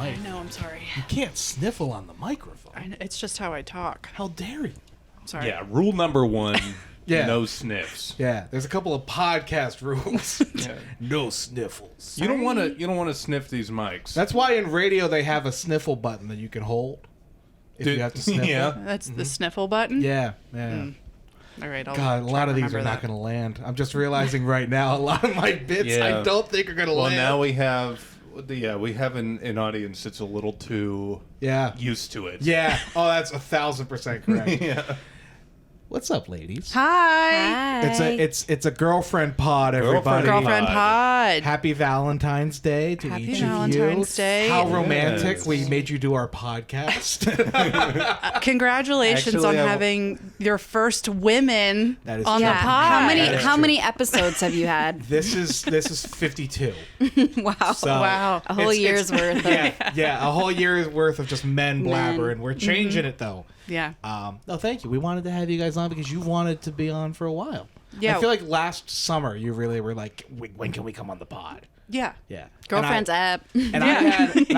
mic. I know, I'm sorry. You can't sniffle on the microphone. I know, it's just how I talk. How dare you? I'm sorry. Yeah, rule number 1, Yeah. no sniffs. Yeah, there's a couple of podcast rules. No sniffles. You don't want to sniff these mics. That's why in radio they have a sniffle button that you can hold if you have to sniffle. Yeah. That's the sniffle button? Yeah, yeah. All right, I'll God, a try lot to of these are remember not that. going to land. I'm just realizing right now a lot of my bits Yeah. I don't think are going to Well, land. now we have an audience that's a little too used to it. Yeah. Oh, that's 1,000% correct. Yeah. What's up, ladies? Hi. It's a girlfriend pod, everybody. Girlfriend pod. Happy Valentine's Day to Happy each Valentine's of you. Day. How romantic Yes. we made you do our podcast. Congratulations Actually, on having your first women That is on true. the pod. That is How true. many episodes have you had? This is 52. Wow. So Wow. A whole year's worth. Yeah, a whole year's worth of just men Men. blabbering. We're changing it though. Yeah. No, thank you. We wanted to have you guys on because you wanted to be on for a while. Yeah. I feel like last summer you really were like, when can we come on the pod? Yeah. Yeah. Girlfriend's app. And I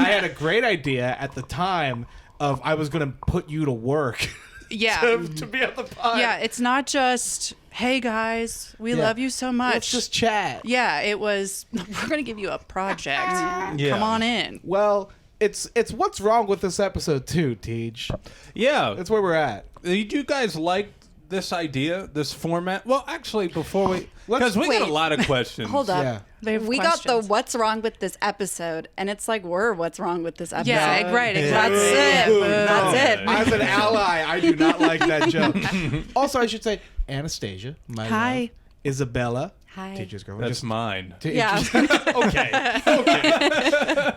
had a great idea at the time of I was going to put you to work Yeah. to be on the pod. Yeah, it's not just, hey guys, we Yeah. love you so much. Let's just chat. Yeah, it was, we're going to give you a project. Yeah. Come on in. Well, it's what's wrong with this episode too, Tej. Yeah. That's where we're at. Did you guys like this idea, this format? Well, actually, before we... Because we get a Wait. lot of questions. Hold up. Yeah. They have We got questions. the what's wrong with this episode, and it's like we're what's wrong with this episode. Yeah, right, That's exactly. it. That's it. As an ally, I do not like that joke. Also, I should say Anastasia, my Hi. love, Isabella, Hi. teacher's girlfriend. That's mine. Yeah. Okay.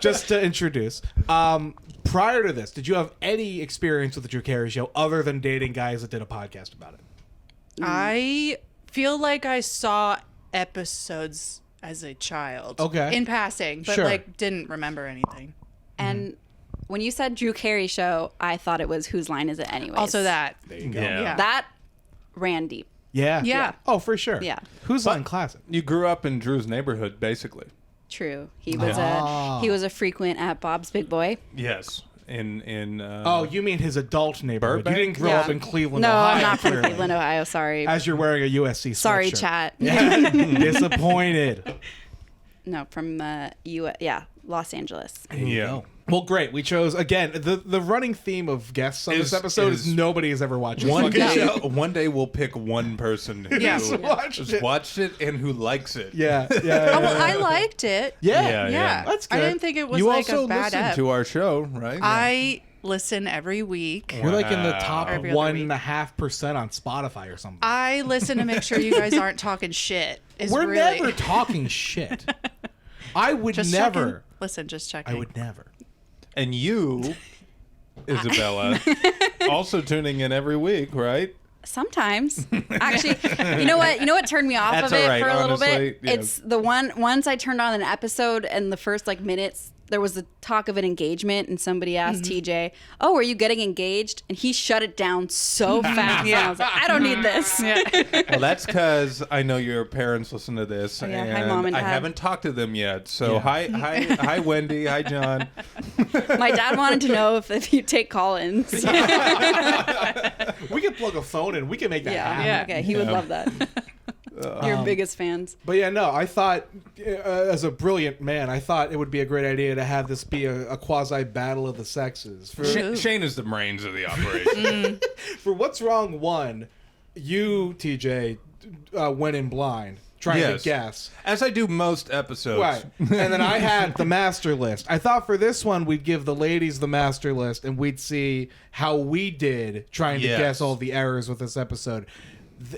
Just to introduce. Prior to this, did you have any experience with the Drew Carey show other than dating guys that did a podcast about it? I feel like I saw episodes as a child. Okay. In passing, but Sure. like didn't remember anything. And when you said Drew Carey show, I thought it was Whose Line Is It Anyways? Also that. There you go. Yeah. Yeah. That ran deep. Yeah. Yeah. Oh, for sure. Yeah. Who's on Classic? You grew up in Drew's neighborhood, basically. True. He was Ah. he was a frequent at Bob's Big Boy. Yes. In Oh, you mean his adult neighborhood. Burbank? You didn't grow Yeah. up in Cleveland, No, Ohio. I'm not from clearly. Cleveland, Ohio. Sorry. As you're wearing a USC sweatshirt. Sorry, chat. Yeah. Disappointed. No, from Los Angeles. There you Yeah. go. Well, great. We chose, again, the running theme of guests on this episode is nobody has ever watched this one fucking day, show. one day we'll pick one person who Yeah. has watched it and who likes it. Yeah. Oh, well, I liked it. Yeah. Yeah. That's I good. didn't think it was You like also a bad listen ep. to our show, right? I listen every week. We're like in the top Every other week. 1.5% on Spotify or something. I listen to make sure you guys aren't talking shit. Is We're really... never talking shit. I would Just never. checking. Listen, just checking. I would never. And you, Isabella, also tuning in every week, right? Sometimes, actually, you know what? You know what turned me off That's of it all right, for a little honestly, bit? yeah. It's the once I turned on an episode and the first minutes there was the talk of an engagement and somebody asked TJ, "Oh, are you getting engaged?" And he shut it down so fast. And I was like, "I don't need this." Well, that's because I know your parents listen to this, Oh, yeah. and Hi, Mom and I Dad. haven't talked to them yet. So Yeah. hi, Wendy, hi, John. My dad wanted to know if you take call-ins. We can plug a phone in. We can make that happen. Yeah. Okay, he would love that. Your biggest fans. But yeah, no, I thought, as a brilliant man, I thought it would be a great idea to have this be a quasi battle of the sexes. Shane is the brains of the operation. For What's Wrong 1, you, TJ, went in blind, trying Yes. to guess. As I do most episodes. Right. And then I had the master list. I thought for this one, we'd give the ladies the master list, and we'd see how we did trying to Yes. guess all the errors with this episode.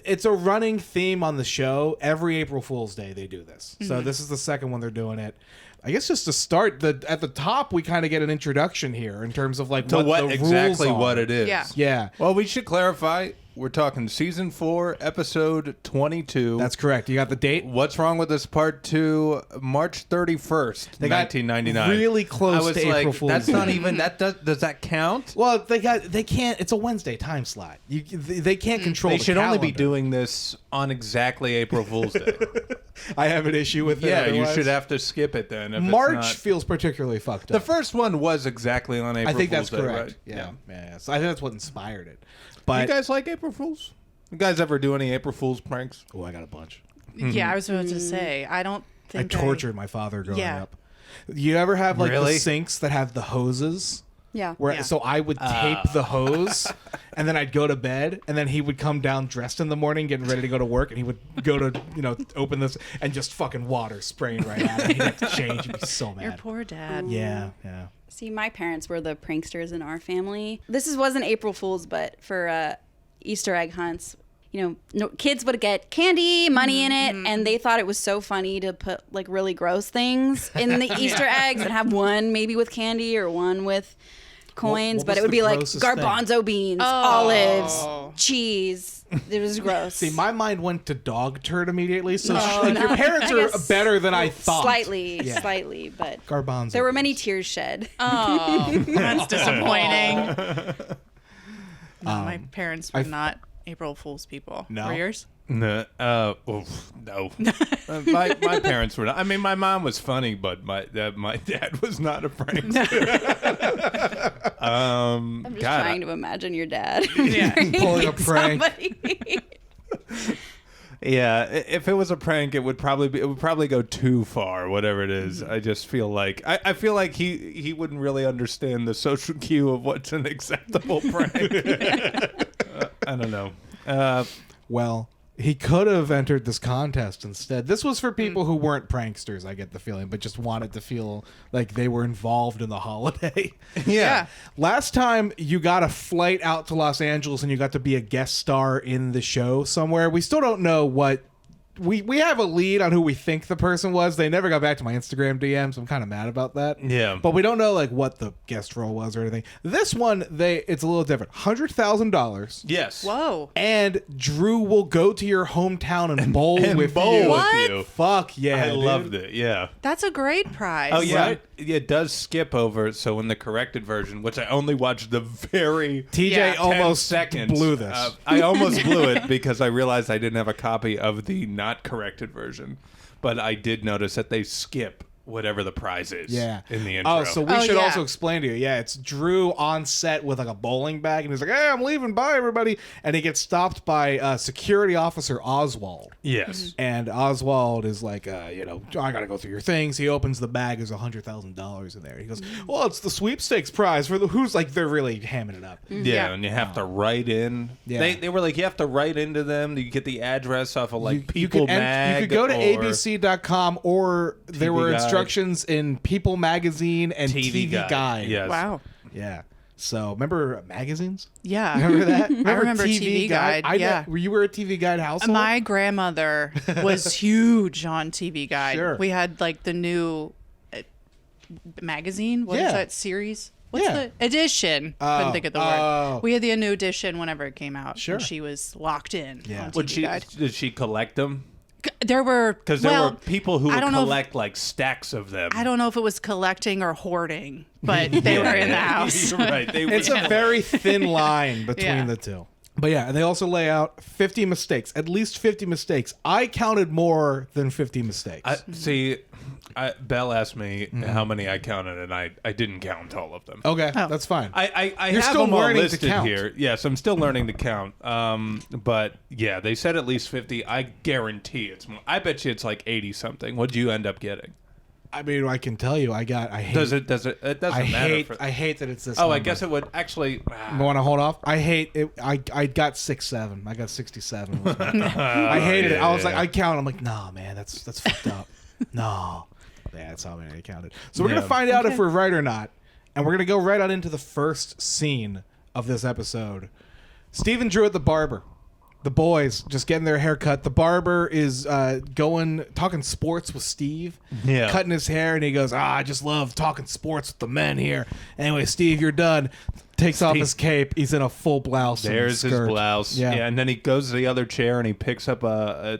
It's a running theme on the show. Every April Fool's Day, they do this. So this is the second one they're doing it. I guess just to start, at the top, we kind of get an introduction here in terms of like To what the exactly rules what are. it is. Yeah. Yeah. Well, we should clarify. We're talking season 4, episode 22. That's correct. You got the date? What's Wrong with Us Part 2, March 31st, They got 1999. really close I was to like, April Fool's that's Day. not even, does that count? Well, they can't. It's a Wednesday time slot. They can't control. They the should only be calendar. doing this on exactly April Fool's Day. I have an issue with it. Yeah, you otherwise. should have to skip it then. If March it's not... feels particularly fucked The up. first one was exactly on April I think Fool's that's Day, correct. right? Yeah. So I think that's what inspired it. But You guys like April Fools? You guys ever do any April Fool's pranks? oh, I got a bunch. Yeah, I was about to say. I don't I think tortured my father growing Yeah. up. You ever have like Really? the sinks that have the hoses? Yeah. Where Yeah. so I would tape the hose, and then I'd go to bed, and then he would come down dressed in the morning, getting ready to go to work, and he would go to open this and just fucking water spraying right at him. He'd have to change. He'd be so mad. Your poor dad. Yeah. See, my parents were the pranksters in our family. This wasn't April Fool's, but for Easter egg hunts, kids would get candy, money in it, and they thought it was so funny to put like really gross things in the Easter eggs and have one maybe with candy or one with coins, what but was it would the be like grossest thing? garbanzo beans, Oh. olives, cheese. It was gross. See, my mind went to dog turd immediately. So No, like, no. your parents I are guess better than I thought. Slightly, Yeah. but Garbanzo. there were many tears shed. Oh, that's disappointing. No, my parents were I've- not April Fool's people. No? Were yours? No. No. My parents were not. I mean, my mom was funny, but my dad was not a prankster. I'm just God, trying to imagine your dad. Yeah. Pulling a prank. Somebody. Yeah, if it was a prank, it would probably go too far, whatever it is. I just feel like I feel like he wouldn't really understand the social cue of what's an acceptable prank. I don't know. Well, he could have entered this contest instead. This was for people who weren't pranksters, I get the feeling, but just wanted to feel like they were involved in the holiday. Yeah. Last time you got a flight out to Los Angeles and you got to be a guest star in the show somewhere. We still don't know what... We have a lead on who we think the person was. They never got back to my Instagram DM, so I'm kind of mad about that. Yeah. But we don't know like what the guest role was or anything. This one, it's a little different. $100,000. Yes. Whoa. And Drew will go to your hometown and bowl And with bowl you. with What? you. Fuck yeah, I dude. loved it. Yeah. That's a great prize. Oh yeah, Right. it does skip over. So in the corrected version, which I only watched the very TJ Yeah. 10 almost seconds, blew this. I almost blew it because I realized I didn't have a copy of the not corrected version, but I did notice that they skip whatever the prize is. Yeah. In the intro. Oh, so we Oh, should yeah. also explain to you. Yeah, it's Drew on set with like a bowling bag, and he's like, "Hey, I'm leaving. Bye, everybody." And he gets stopped by security officer Oswald. Yes. And Oswald is like, I gotta go through your things. He opens the bag. There's $100,000 in there. He goes, well, it's the sweepstakes prize for the who's like they're really hamming it up. Yeah, Yeah. and you have to write in. Yeah. They were like, you have to write into them. You get the address off of like you People Mag. you could go to or abc.com or there TV were Guide. instructions in People Magazine and TV Guide. Yes. Wow. Yeah. So remember magazines? Yeah. Remember that? I remember TV Guide. Yeah. You were a TV Guide household? My grandmother was huge on TV Guide. Sure. We had like the new magazine. What is Yeah. that series? What's Yeah. the edition? Oh, Couldn't think of the oh. word. We had the new edition whenever it came out. Sure. And she was locked in Yeah. on Would TV she? Guide. Did she collect them? There were Because there were people who I would don't know if- collect like stacks of them. I don't know if it was collecting or hoarding, but they were in the house. You're right. They It's would- a very thin line between Yeah. the two. But yeah, and they also lay out 50 mistakes, at least 50 mistakes. I counted more than 50 mistakes. See, Belle asked me how many I counted, and I didn't count all of them. Okay, Oh. that's fine. I You're have still them all learning to listed count. here. Yes, I'm still learning to count. But yeah, they said at least 50. I guarantee it's more. I bet you it's like 80 something. What'd you end up getting? I mean, I can tell you, I hate. Does it? It doesn't matter. I hate that it's this. Oh, I number. guess it would actually. You want to hold off? I hate it. I got 6-7. I got 67. was my count. I hated it. I was like, I count. I'm like, nah, man, that's fucked up. No. Yeah, that's how many I counted. So we're Yeah. gonna find out if we're right or not, and we're gonna go right on into the first scene of this episode. Steve and Drew at the barber. The boys just getting their hair cut. The barber is talking sports with Steve, Yeah. cutting his hair, and he goes, I just love talking sports with the men here. Anyway, Steve, you're done. takes off his cape. He's in a full blouse. and There's his skirt. blouse. Yeah. And then he goes to the other chair and he picks up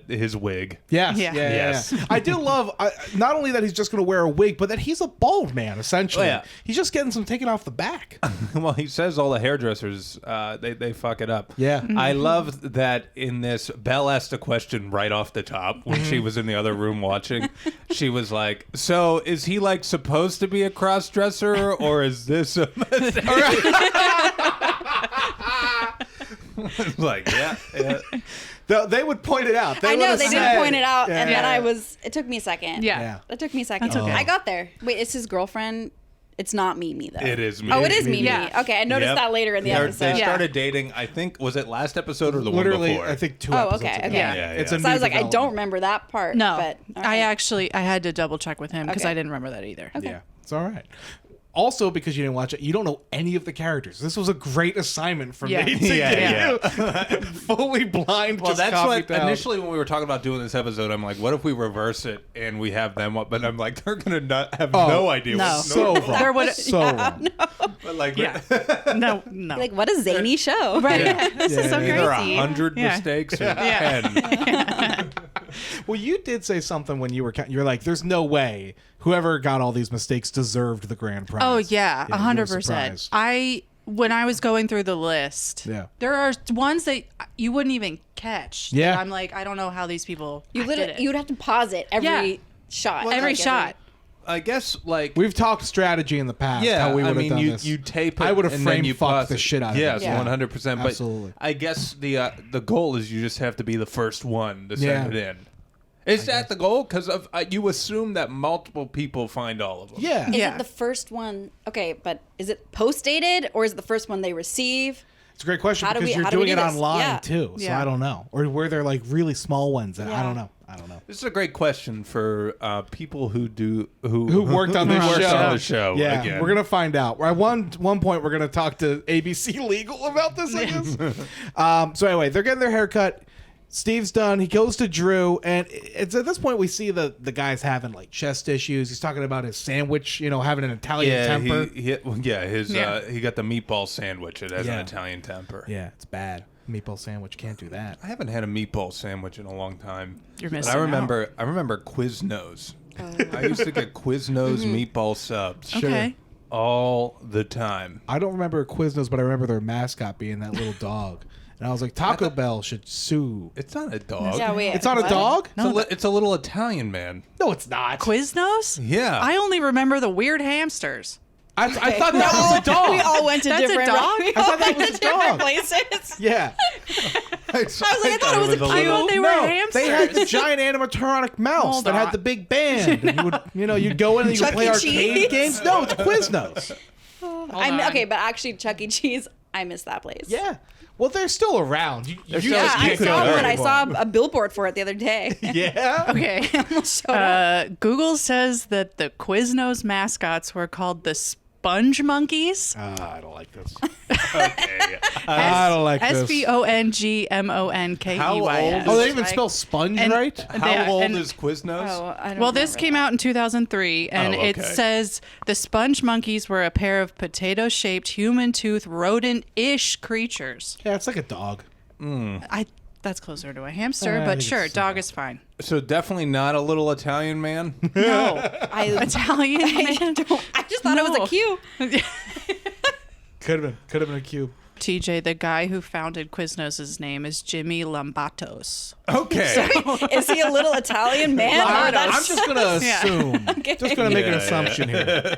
his wig. Yes. Yeah. Yes. I do love not only that he's just going to wear a wig, but that he's a bald man, essentially. Oh, yeah. He's just getting some taken off the back. Well, he says all the hairdressers, they fuck it up. Yeah. I love that in this, Belle asked a question right off the top when she was in the other room watching. She was like, so is he like supposed to be a cross-dresser or is this a mistake? Like, yeah. They would point it out. I know they did point it out, Yeah. and then it took me a second. Yeah. It took me a second. That's okay. I got there. Wait, it's his girlfriend. It's not Mimi though. It is Mimi. Oh, it is Mimi. Yeah. Okay, I noticed Yep. that later in the They episode. started dating, I think, was it last episode or the Literally, one before? I think 2 Oh, episodes okay, ago. okay. Yeah. It's a So I was new like, I don't development. remember that part. No, but all I right. had to double check with him because Okay. I didn't remember that either. Yeah, it's all right. Also, because you didn't watch it, you don't know any of the characters. This was a great assignment for Yeah. me to Yeah, get you fully blind. Well, just that's copy what down. initially when we were talking about doing this episode, I'm like, what if we reverse it and we have them up? But I'm like, they're gonna not have no idea. no. What's so normal. wrong. There would- so wrong. But like, Yeah. No. Like, what a zany show. Right. Yeah. This is so Yeah, crazy. either 100 Yeah. mistakes or Yeah. 10. Well, you did say something when you're like, "There's no way whoever got all these mistakes deserved the grand prize." Oh yeah, you were 100%. surprised. When I was going through the list, Yeah. there are ones that you wouldn't even catch. Yeah. that I'm like, I don't know how these people. You did literally it. you'd have to pause it every Yeah. shot. every Like, shot. I guess like We've talked strategy in the past. yeah, how we would I have mean, done you this. you tape it. I would have and then frame you fucked pause the it. shit out of yes, it. Yeah. 100%. But Absolutely. I guess the goal is you just have to be the first one to send Yeah. it in. Is that the goal? Because you assume that multiple people find all of them. Yeah. Is Yeah. it the first one? Okay, but is it post dated or is it the first one they receive? It's a great question How do because we- you're how do we doing do it this? online Yeah. too. So Yeah. I don't know. Or were there like really small ones that I Yeah. don't know. I don't know. This is a great question for people who Who worked on this worked show? on the show. Yeah, again. we're gonna find out. At one point, we're gonna talk to ABC Legal about this. I guess. So anyway, they're getting their hair cut. Steve's done. He goes to Drew, and it's at this point we see the guy's having like chest issues. He's talking about his sandwich, having an Italian temper. he got the meatball sandwich. It has Yeah. an Italian temper. Yeah, it's bad. Meatball sandwich can't do that. I haven't had a meatball sandwich in a long time. You're But missing I remember Quiznos. I used to get Quiznos meatball subs Okay. all the time. I don't remember Quiznos, but I remember their mascot being that little dog. And I was like, Taco Bell should sue. It's not a dog. Yeah, wait. It's not a what? dog? It's a little Italian man. No, it's not. Quiznos? Yeah. I only remember the weird hamsters. I thought that was a dog. We all went to That's a different. dog? We I all thought that went was to a different dog. places. Yeah. I was like, I thought it was a little- I thought they were No, hamsters. they had the giant animatronic mouse Hold that on. had the big band. And you'd go in and you Chuck could play E. arcade Cheese. games. No, it's Quiznos. I'm on. okay, but actually, Chuck E. Cheese, I miss that place. Yeah. Well, they're still around. You still- Yeah, I You could saw go one. I anymore. saw a billboard for it the other day. Yeah. Okay. Showed up. Google says that the Quiznos mascots were called the Sponge Monkeys. I don't like this. Okay. I don't like this. SPONGMONKEYS. How old Oh, they even spell sponge And- right? How old and- is Quiznos? Oh, I don't Well, this remember came that. out in 2003, and Oh, it okay. says the sponge monkeys were a pair of potato-shaped, human-tooth, rodent-ish creatures. Yeah, it's like a dog. That's closer to a hamster, I but think sure, it's dog is fine. So definitely not a little Italian man. No, I Italian man. I just thought it was No. a cue. Could have been a cube. TJ, the guy who founded Quiznos' name is Jimmy Lambatos. Okay. Is he a little Italian man? I'm Oh, that's just gonna Yeah. assume. Just gonna make an Yeah, assumption here.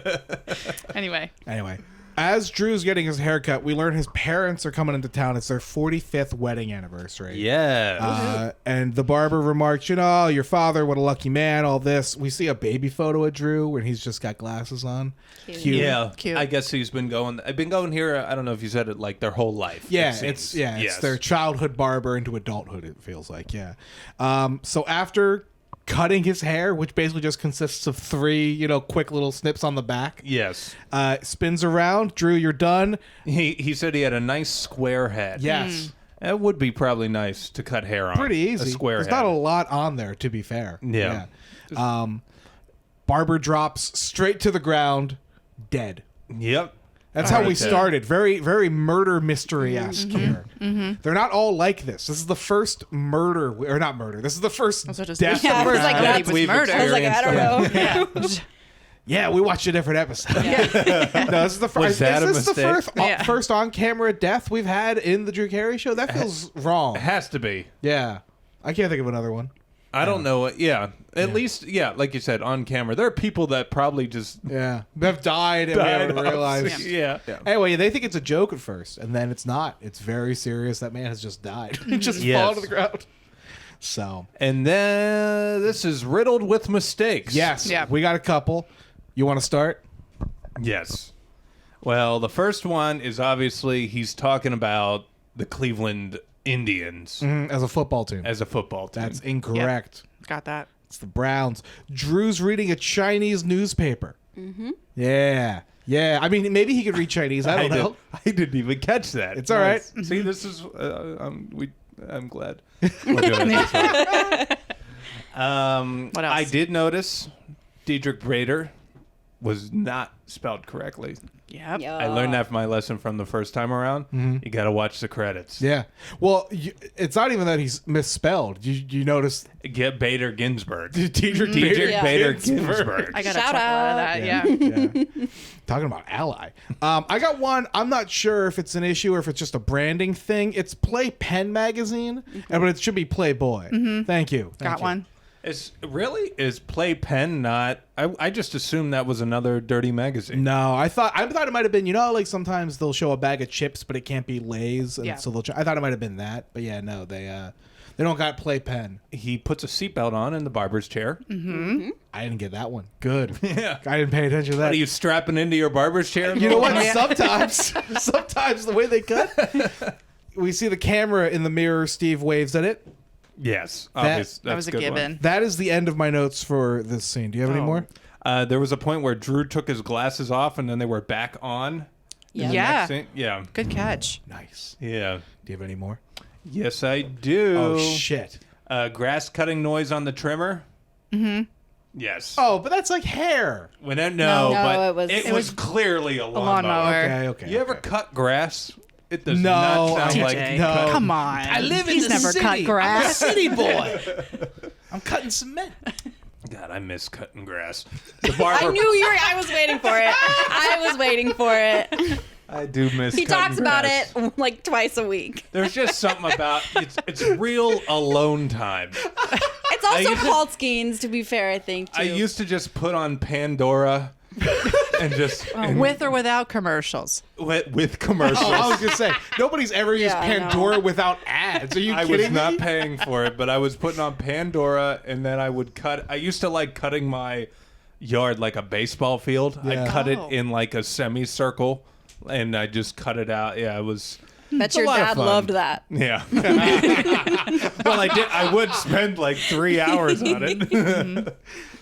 Anyway, Anyway, as Drew's getting his haircut, we learn his parents are coming into town. It's their 45th wedding anniversary. Yeah. And the barber remarks, your father, what a lucky man, all this. We see a baby photo of Drew when he's just got glasses on. Cute. Yeah, Cute. I guess he's been going. I've been going here. I don't know if you said it like their whole life. Yeah, it seems. it's Yes. their childhood barber into adulthood, it feels like, yeah. So after cutting his hair, which basically just consists of 3, quick little snips on the back, Yes, spins around. Drew, you're done. he said he had a nice square head. Yes. It would be probably nice to cut hair on. Pretty easy. A square There's head. not a lot on there, to be fair. Yeah. Barber drops straight to the ground, dead. Yep. That's how we Okay. started. Very, very murder mystery-esque here. They're not all like this. This is the first murder, or not murder. This is the first Also just- death. Yeah, I we've was like, had. that was we've murder. I was like, I don't know. Yeah, we watched a different episode. No, this is the first. Was that is a this the mistake? first on-camera death we've had in the Drew Carey show? That feels wrong. It has to be. Yeah, I can't think of another one. I don't know. Yeah. At least, yeah, like you said, on camera. There are people that probably just Yeah, have died and we died haven't off. realized. Yeah. Anyway, they think it's a joke at first, and then it's not. It's very serious. That man has just died. Just Yes. fall to the ground. So, And then this is riddled with mistakes. yes, Yeah. we got a couple. You want to start? Yes. Well, the first one is obviously he's talking about the Cleveland Indians As a football team. as a football team. That's incorrect. Got that. It's the Browns. Drew's reading a Chinese newspaper. Mm-hmm. Yeah. Yeah. I mean, maybe he could read Chinese. I don't know. I didn't even catch that. It's all right. See, this is I'm glad we're doing it this way. What else? I did notice Diedrich Bader was not spelled correctly. Yep. I learned that from my lesson from the first time around. You got to watch the credits. Yeah. Well, it's not even that he's misspelled. You notice Get Bader Ginsburg. Diedrich Diedrich Yeah. Bader Ginsburg. Ginsburg. I got a Shout chuckle out of out. that. Yeah. Yeah. Talking about ally. I got one. I'm not sure if it's an issue or if it's just a branding thing. It's Playpen magazine, but it should be Playboy. Thank you. Thank Got you. one. Is Playpen not? I just assumed that was another dirty magazine. No, I thought it might have been. Like sometimes they'll show a bag of chips, but it can't be Lay's, and Yeah. so I thought it might have been that. But yeah, no, they don't got Playpen. He puts a seatbelt on in the barber's chair. I didn't get that one. Good. Yeah. I didn't pay attention to that. What, are you strapping into your barber's chair? You know what? Sometimes the way they cut, we see the camera in the mirror. Steve waves at it. Yes. That was a good one. given. That is the end of my notes for this scene. Do you have any Oh. more? There was a point where Drew took his glasses off and then they were back on. Yeah. Yeah. Next scene- Yeah. Good catch. Nice. Yeah. Do you have any more? Yes, I do. Oh shit. Grass cutting noise on the trimmer. Mm-hmm. Yes. Oh, but that's like hair. When I, No, but it it was was clearly a lawnmower. lawnmower. Okay. You ever cut grass? It does No, not sound I- like TJ, no. come on. He's never cut grass. I'm a city boy. I'm cutting cement. God, I miss cutting grass. The barber. I knew you were. I was waiting for it. I was waiting for it. I do miss. He cutting talks about grass. it like twice a week. There's just something about it's real alone time. It's also used to- Paul Skeens, to be fair, I think, too. I used to just put on Pandora and just and With or without commercials. with commercials. Oh, I was gonna say nobody's ever used Yeah, I know. Pandora without ads. Are you I kidding was not me? paying for it, but I was putting on Pandora, and then I would cut. I used to like cutting my yard like a baseball field. Yeah. I'd cut it Oh. in like a semicircle, and I just cut it out. Yeah, it was. Bet a your lot of dad fun. loved that. Yeah. Well, I did. I would spend like 3 hours on it.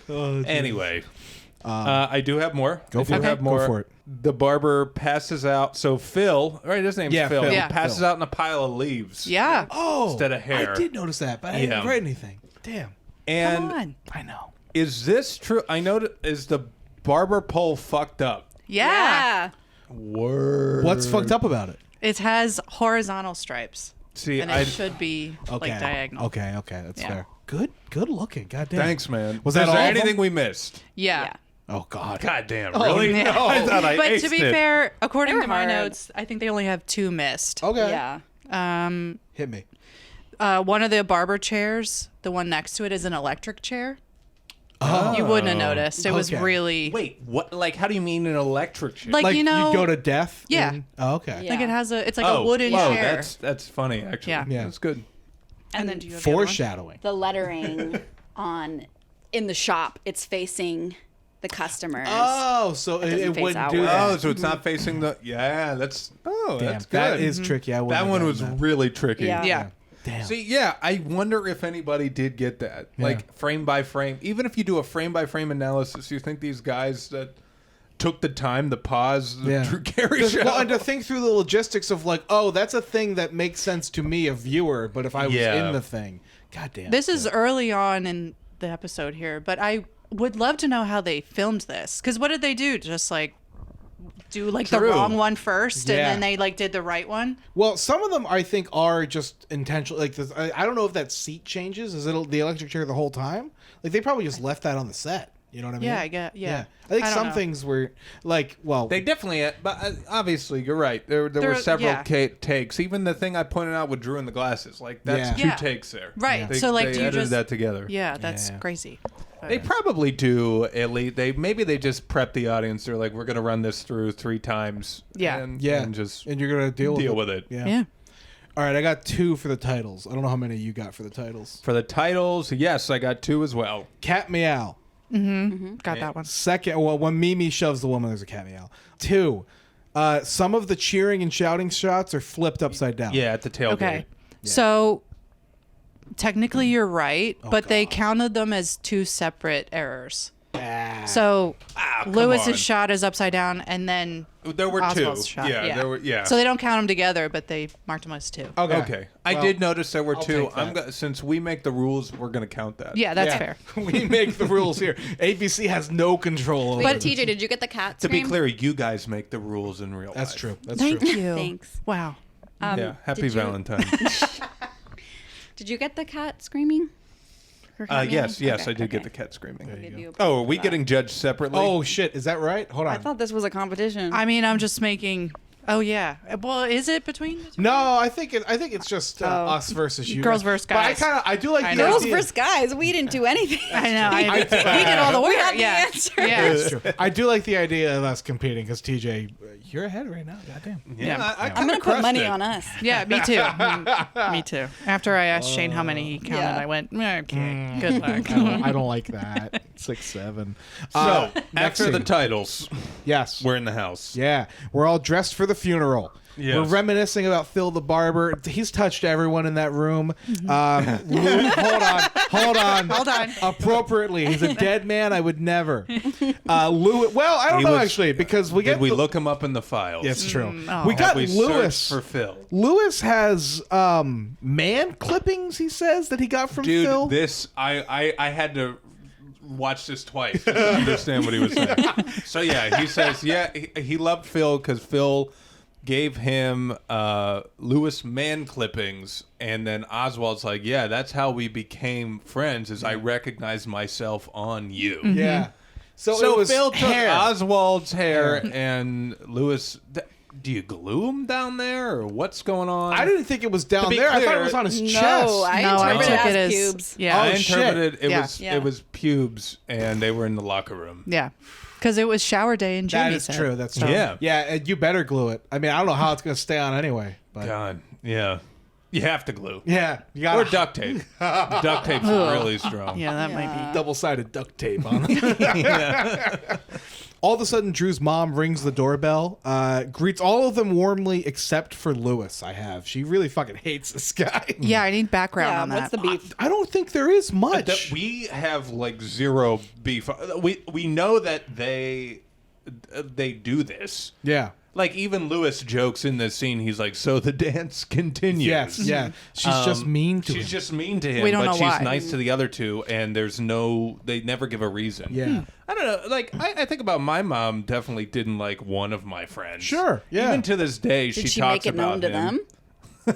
Anyway, I do have more. Go for I do it. have Go more. for it. The barber passes out. So Phil, right? His name's Yeah, Phil. Phil. He Yeah. passes Phil. out in a pile of leaves. Yeah. Oh, Instead of hair. I did notice that, but I didn't Yeah. write anything. Damn. And Come on. I know. is this true? I know. Is the barber pole fucked up? Yeah. Word. What's fucked up about it? It has horizontal stripes. See, And it should be Okay. like diagonal. Okay. That's Yeah. fair. Good looking. God damn. Thanks, man. Was that Is all there of them? anything we missed? Yeah. Yeah. Oh God. God damn, really? no. No, I thought I But aced to be it. fair, according They were to my hard. notes, I think they only have 2 missed. Okay. Yeah. Hit me. One of the barber chairs, the one next to it, is an electric chair. Oh. You wouldn't have noticed. It was Okay. really Wait, what? Like, how do you mean an electric chair? like, you know, go to death. Yeah. Oh, okay. Yeah. like it has a. It's like a wooden chair. That's funny, actually. Yeah. Yeah. That's good. And then do you have the other one? Foreshadowing. The lettering in the shop, it's facing the customers. Oh, so it doesn't face wouldn't do outward. that. Oh, so it's not facing the. Yeah, that's. Oh, Damn, that's good. that is tricky. I wouldn't That have one gotten was that. really tricky. Yeah. Yeah. Damn. See, yeah, I wonder if anybody did get that. Yeah. Like, frame by frame. Even if you do a frame by frame analysis, you think these guys that took the time to pause the Yeah. Drew Carey show. Well, and to think through the logistics of like, oh, that's a thing that makes sense to me, a viewer, but if I was Yeah. in the thing, god damn. This is early on in the episode here, but I would love to know how they filmed this. Because what did they do? Just like do like True. the wrong one first, and Yeah. then they like did the right one. Well, some of them I think are just intentional. Like this, I don't know if that seat changes. Is it the electric chair the whole time? Like they probably just left that on the set. You know what I mean? Yeah, I get. Yeah, I think don't some know. things were like, well, They definitely, but obviously, you're right. There were There- several yeah. takes. Even the thing I pointed out with Drew and the glasses, like that's Yeah. two takes there. Right. They, So, like, they do you edited just- that together. Yeah, that's Yeah. crazy. They probably do at least. Maybe they just prep the audience. They're like, we're gonna run this through 3 times. Yeah. and and you're gonna deal with it. Yeah. Yeah. All right, I got 2 for the titles. I don't know how many you got for the titles. For the titles, yes, I got 2 as well. Cat meow. Got that one. Second, well, when Mimi shoves the woman, there's a cat meow. 2, some of the cheering and shouting shots are flipped upside down. Yeah, at the tailgate. Okay. So technically you're right, but they God. counted them as 2 separate errors. Ah. So come Lewis's on. shot is upside down, and then There were Oswald's 2. shot. Yeah, there were. Yeah. So they don't count them together, but they marked them as 2. Okay. I Well, did notice there were I'll 2. take that. Since we make the rules, we're gonna count that. Yeah, that's Yeah. fair. We make the rules here. ABC has no control over Wait, it. TJ, did you get the cat To be scream? clear, you guys make the rules in real That's life. true. That's Thank true. you. Thanks. Wow. Yeah. Happy did you- Valentine. Did you get the cat screaming? Or cat Yes, meowing? yes, Okay, I did okay. get the cat screaming. Maybe you Oh, are we that. getting judged separately? Oh shit, is that right? Hold on. I thought this was a competition. I mean, I'm just making. Oh yeah. Well, is it between? the two? No, I think it's just us versus you. Girls guys. versus But guys. I do like I the know. Girls idea. versus guys. We didn't do anything. I know. I- we did all the work. We had the yeah. answer. Yeah. That's true. I do like the idea of us competing because TJ, you're ahead right now. Goddamn. yeah. Yeah. I I'm kinda gonna put crushed money it. on us. Yeah, me too. Me too. After I asked Shane how many he counted, Yeah. I went, okay, good luck. I don't like that. 6, 7. So, next after the scene. titles, Yes. we're in the house. Yeah, we're all dressed for the funeral. Yes. We're reminiscing about Phil the barber. He's touched everyone in that room. Hold on. Appropriately, he's a dead man. I would never. Lewis. Well, I don't He know was- actually because we Did get. we look him up in the files? It's true. oh. We Have got we Lewis. searched for Phil? Lewis has man clippings. He says that he got from Dude, Phil. this I had to watch this twice just to understand what he was saying. So yeah, he says he loved Phil because Phil gave him Lewis man clippings, and then Oswald's like, yeah, that's how we became friends. Is I recognized myself on you. Yeah. So it So was Phil took hair. Oswald's hair and Lewis. Do you glue him down there, or what's going on? I didn't think it was down To be there. I thought clear, it was on his No, chest. I No, I interpreted took it it as as pubes. yeah, I Oh, shit. interpreted it Yeah. was Yeah. it was pubes, and they were in the locker room. yeah, because it was shower day and That Jamie is said. true. That's true. Yeah. Yeah, and you better glue it. I mean, I don't know how it's going to stay on anyway. But God, yeah, you have to glue. yeah, you got Or duct tape. Duct tape's really strong. Yeah, that might be. double-sided duct tape on it. All of a sudden, Drew's mom rings the doorbell, greets all of them warmly except for Lewis. She really fucking hates this guy. Yeah, I need background Yeah, on that. what's the beef? I don't think there is much. That we have like zero beef. We know that they do this. Yeah. Like even Lewis jokes in this scene. He's like, "So the dance continues." Yes. Yeah. She's just mean to She's him. just mean to him. We don't but know she's why. nice to the other two, and they never give a reason. Yeah. I don't know. Like I think about my mom. Definitely didn't like one of my friends. Sure, yeah. Even to this day, Did she talks make it about known to him.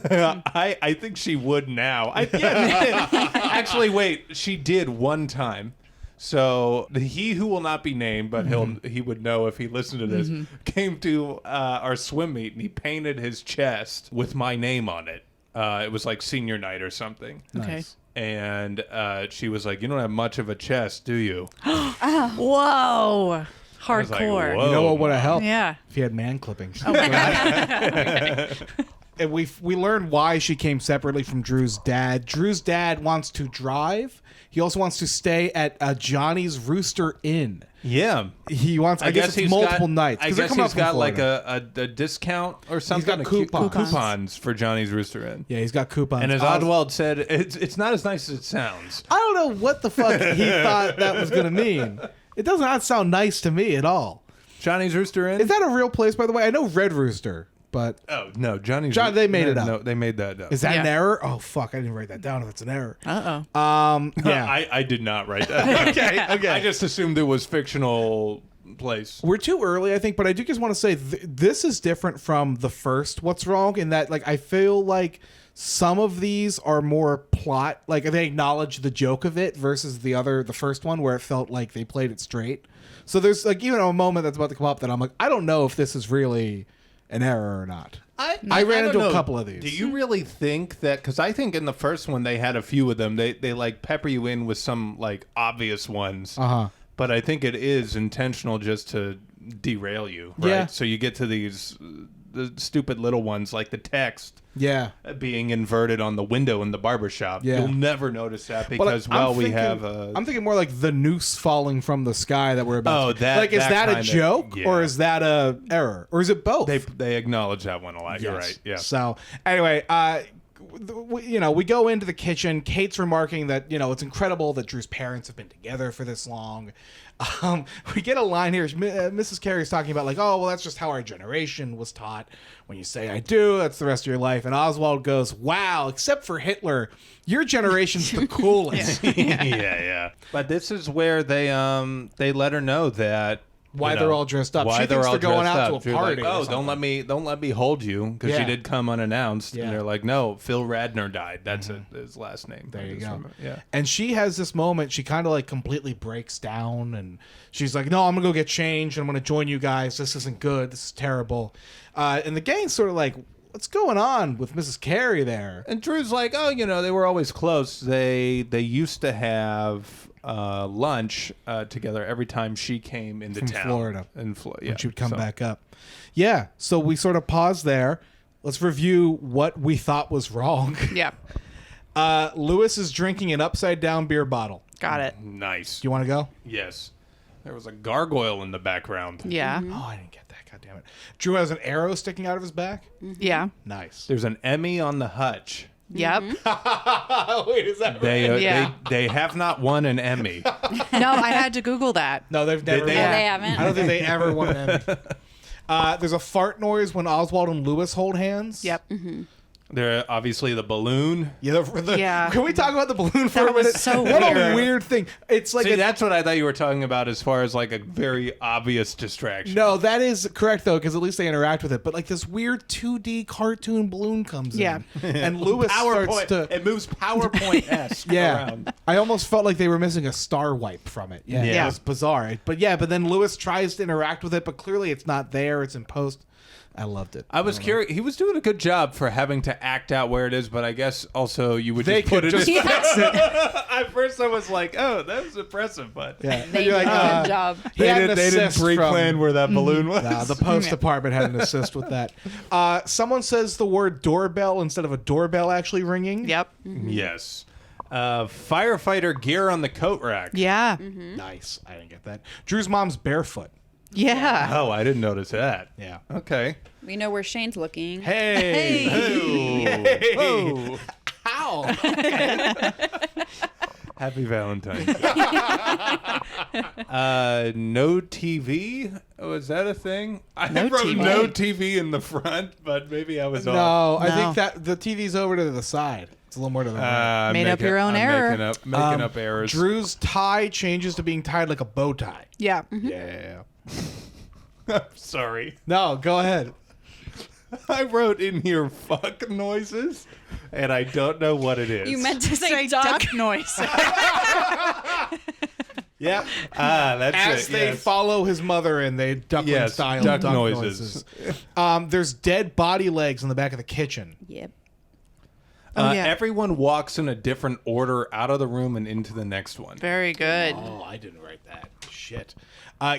them? I think she would now. Actually, wait. She did one time. So he who will not be named, but he would know if he listened to this, came to our swim meet and he painted his chest with my name on it. It was like senior night or something. Okay. And she was like, "You don't have much of a chest, do you?" Whoa, I was like, hardcore. "Whoa." You know what would have helped? Yeah. If he had man clippings. And we learned why she came separately from Drew's dad. Drew's dad wants to drive. He also wants to stay at Johnny's Rooster Inn. Yeah. He wants. I guess it's he's multiple got, nights. I 'cause they're guess coming he's up from got like Florida. a discount or something. got coupons. Coupons for Johnny's Rooster Inn. Yeah, he's got coupons. And as Oz- Oswald said, it's not as nice as it sounds. I don't know what the fuck he thought that was going to mean. It does not sound nice to me at all. Johnny's Rooster Inn? Is that a real place, by the way? I know Red Rooster, but Oh, no, Johnny's They made it up. No, they made that up. is that an Yeah. error? Oh, fuck. I didn't write that down if it's an error. Uh-oh. Yeah. I did not write that. okay. I just assumed it was fictional place. We're too early, I think, but I do just want to say this is different from the first What's Wrong in that, like, I feel like some of these are more plot, like they acknowledge the joke of it versus the first one where it felt like they played it straight. So there's like even a moment that's about to come up that I'm like, I don't know if this is really an error or not. I ran don't into know. a couple of these. Do you really think that? Because I think in the first one they had a few of them. They like pepper you in with some like obvious ones. But I think it is intentional just to derail you, right? Yeah. So you get to these the stupid little ones like the text being inverted on the window in the barbershop. Yeah. You'll never notice that But because I'm we thinking- have I'm thinking more like the noose falling from the sky that we're about. Oh, to, that- like is that that a kinda- joke yeah. or is that a error or is it both? they acknowledge that one a lot. You're Yes. right. Yeah. So anyway, we go into the kitchen. Kate's remarking that it's incredible that Drew's parents have been together for this long. We get a line here. Mrs. Carey's talking about like, oh well, that's just how our generation was taught. When you say I do, that's the rest of your life. And Oswald goes, wow, except for Hitler, your generation's the coolest. yeah. But this is where they let her know that Why they're all dressed up. Why She thinks they're going out to a You're party. Like, or oh, something. don't let me hold you because Yeah. she did come unannounced. Yeah. And they're like, no, Phil Radner died. That's his last name. There you Just go. remember- Yeah. And she has this moment. She kind of like completely breaks down, and she's like, "No, I'm gonna go get changed. And I'm gonna join you guys. This isn't good. This is terrible." And the gang's sort of like, "What's going on with Mrs. Carey there?" And Drew's like, oh, they were always close. They used to have lunch together every time she came into From town. Florida. Yeah. When she would come back up. Yeah. So we sort of pause there. Let's review what we thought was wrong. Yeah. Lewis is drinking an upside down beer bottle. Got it. Nice. Do you want to go? Yes. There was a gargoyle in the background. Yeah. Oh, I didn't get that. God damn it. Drew has an arrow sticking out of his back. Yeah. Nice. There's an Emmy on the hutch. Yep. Wait, is that right? Yeah. They have not won an Emmy. No, I had to Google that. No, they've never. They- won. No, they haven't. I don't think they ever won an Emmy. There's a fart noise when Oswald and Lewis hold hands. Yep. They're obviously the balloon. Yeah. Yeah. Can we talk about the balloon for That a was minute? so What a weird. weird thing. It's like See, that's what I thought you were talking about as far as like a very obvious distraction. no, that is correct though, because at least they interact with it. But like this weird 2D cartoon balloon comes Yeah. in, and Lewis starts PowerPoint. to. It moves PowerPoint-esque Yeah, around. I almost felt like they were missing a star wipe from it. Yeah, Yeah. it was bizarre. But then Lewis tries to interact with it, but clearly it's not there. It's in post. I loved it. I was curious. He was doing a good job for having to act out where it is, but I guess also you would They just put could it just in. fix it. At first I was like, oh, that was impressive, but Yeah, They You're did like, a good job. He had an they didn't assist pre-plan from- where that balloon was. Nah, the post department had an assist with that. Someone says the word doorbell instead of a doorbell actually ringing. Yep. Yes. Firefighter gear on the coat rack. Yeah. Nice. I didn't get that. Drew's mom's barefoot. Yeah. Oh, I didn't notice that. Yeah. Okay. We know where Shane's looking. Hey. Hey. Oh. How? Happy Valentine. No TV? Oh, is that a thing? I No wrote TV. no TV in the front, but maybe I was off. No, I No. think that the TV's over to the side. It's a little more to the right. Made up your own error. Making up errors. Drew's tie changes to being tied like a bow tie. Yeah. Yeah. Sorry. No, go ahead. I wrote in here fuck noises, and I don't know what it is. You meant to say Say duck. duck noise. Yep. That's As it. they yes. follow his mother in, they duckling Yes, style duck duck noises. There's dead body legs in the back of the kitchen. Yep. Oh, yeah. Everyone walks in a different order out of the room and into the next one. Very good. Oh, I didn't write that. Shit.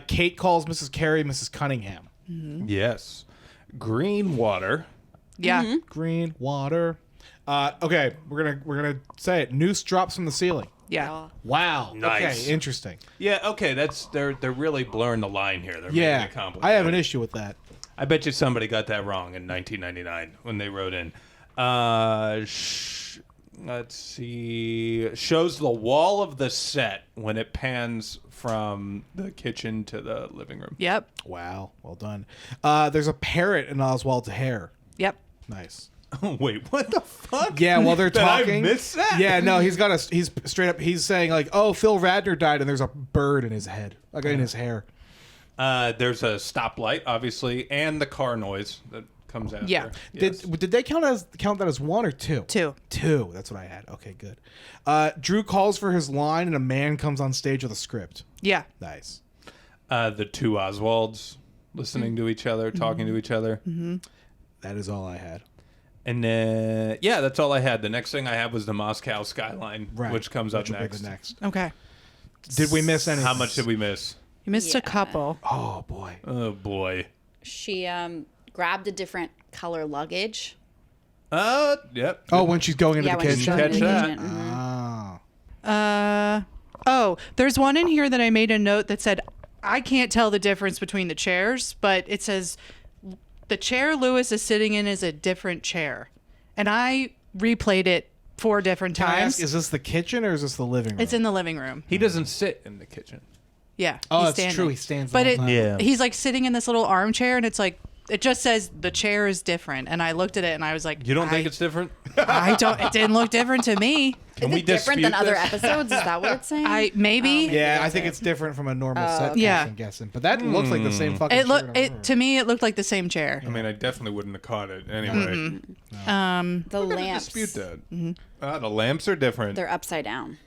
Kate calls Mrs. Carey Mrs. Cunningham. Yes. Green water. Yeah. Green water. Okay, we're gonna say it. Noose drops from the ceiling. Yeah. Wow. Nice. Okay, interesting. Yeah, okay, they're really blurring the line here. They're Yeah, making it complicated. I have an issue with that. I bet you somebody got that wrong in 1999 when they wrote in. Let's see. Shows the wall of the set when it pans from the kitchen to the living room. Yep. Wow, well done. There's a parrot in Oswald's hair. Yep. Nice. Wait, what the fuck? Yeah, while they're Did I talking. miss that? Yeah, no, he's straight up. He's saying like, "Oh, Phil Radner died," and there's a bird in his head, like in his hair. There's a stoplight, obviously, and the car noise that comes after. Yeah. Yes. Did they count that as one or two? Two. Two. That's what I had. Okay, good. Drew calls for his line, and a man comes on stage with a script. Yeah. Nice. The two Oswalds listening to each other, talking to each other. Mm-hmm. That is all I had. And then, yeah, that's all I had. The next thing I had was the Moscow skyline, Right. which comes up Which will be next. the next. Okay. Did we miss anything? How much did we miss? You missed Yeah. a couple. Oh boy. Oh, boy. She grabbed a different color luggage. Yep. Oh, when she's going into Yeah, the when she's kitchen. going into the Catch kitchen. Mhm. Oh. Oh, there's one in here that I made a note that said, I can't tell the difference between the chairs, but it says the chair Lewis is sitting in is a different chair. And I replayed it 4 different Can I times. ask, is this the kitchen or is this the living room? It's in the living room. He doesn't sit in the kitchen. Yeah. Oh, he's that's standing. true. He stands. But the whole time. he's like sitting in this little armchair, and it's like, it just says the chair is different. And I looked at it and I was like, You don't think it's different? I don't, it didn't look different to me. Can Is we it different dispute than other this? episodes? Is that what it's saying? Maybe. Yeah, I that's think it. it's different from a normal set. Yeah. I'm guessing. But that looks like the same fucking. It chair looked, in a room. to me, it looked like the same chair. I mean, I definitely wouldn't have caught it anyway. The We're gonna lamps. dispute that. The lamps are different. They're upside down.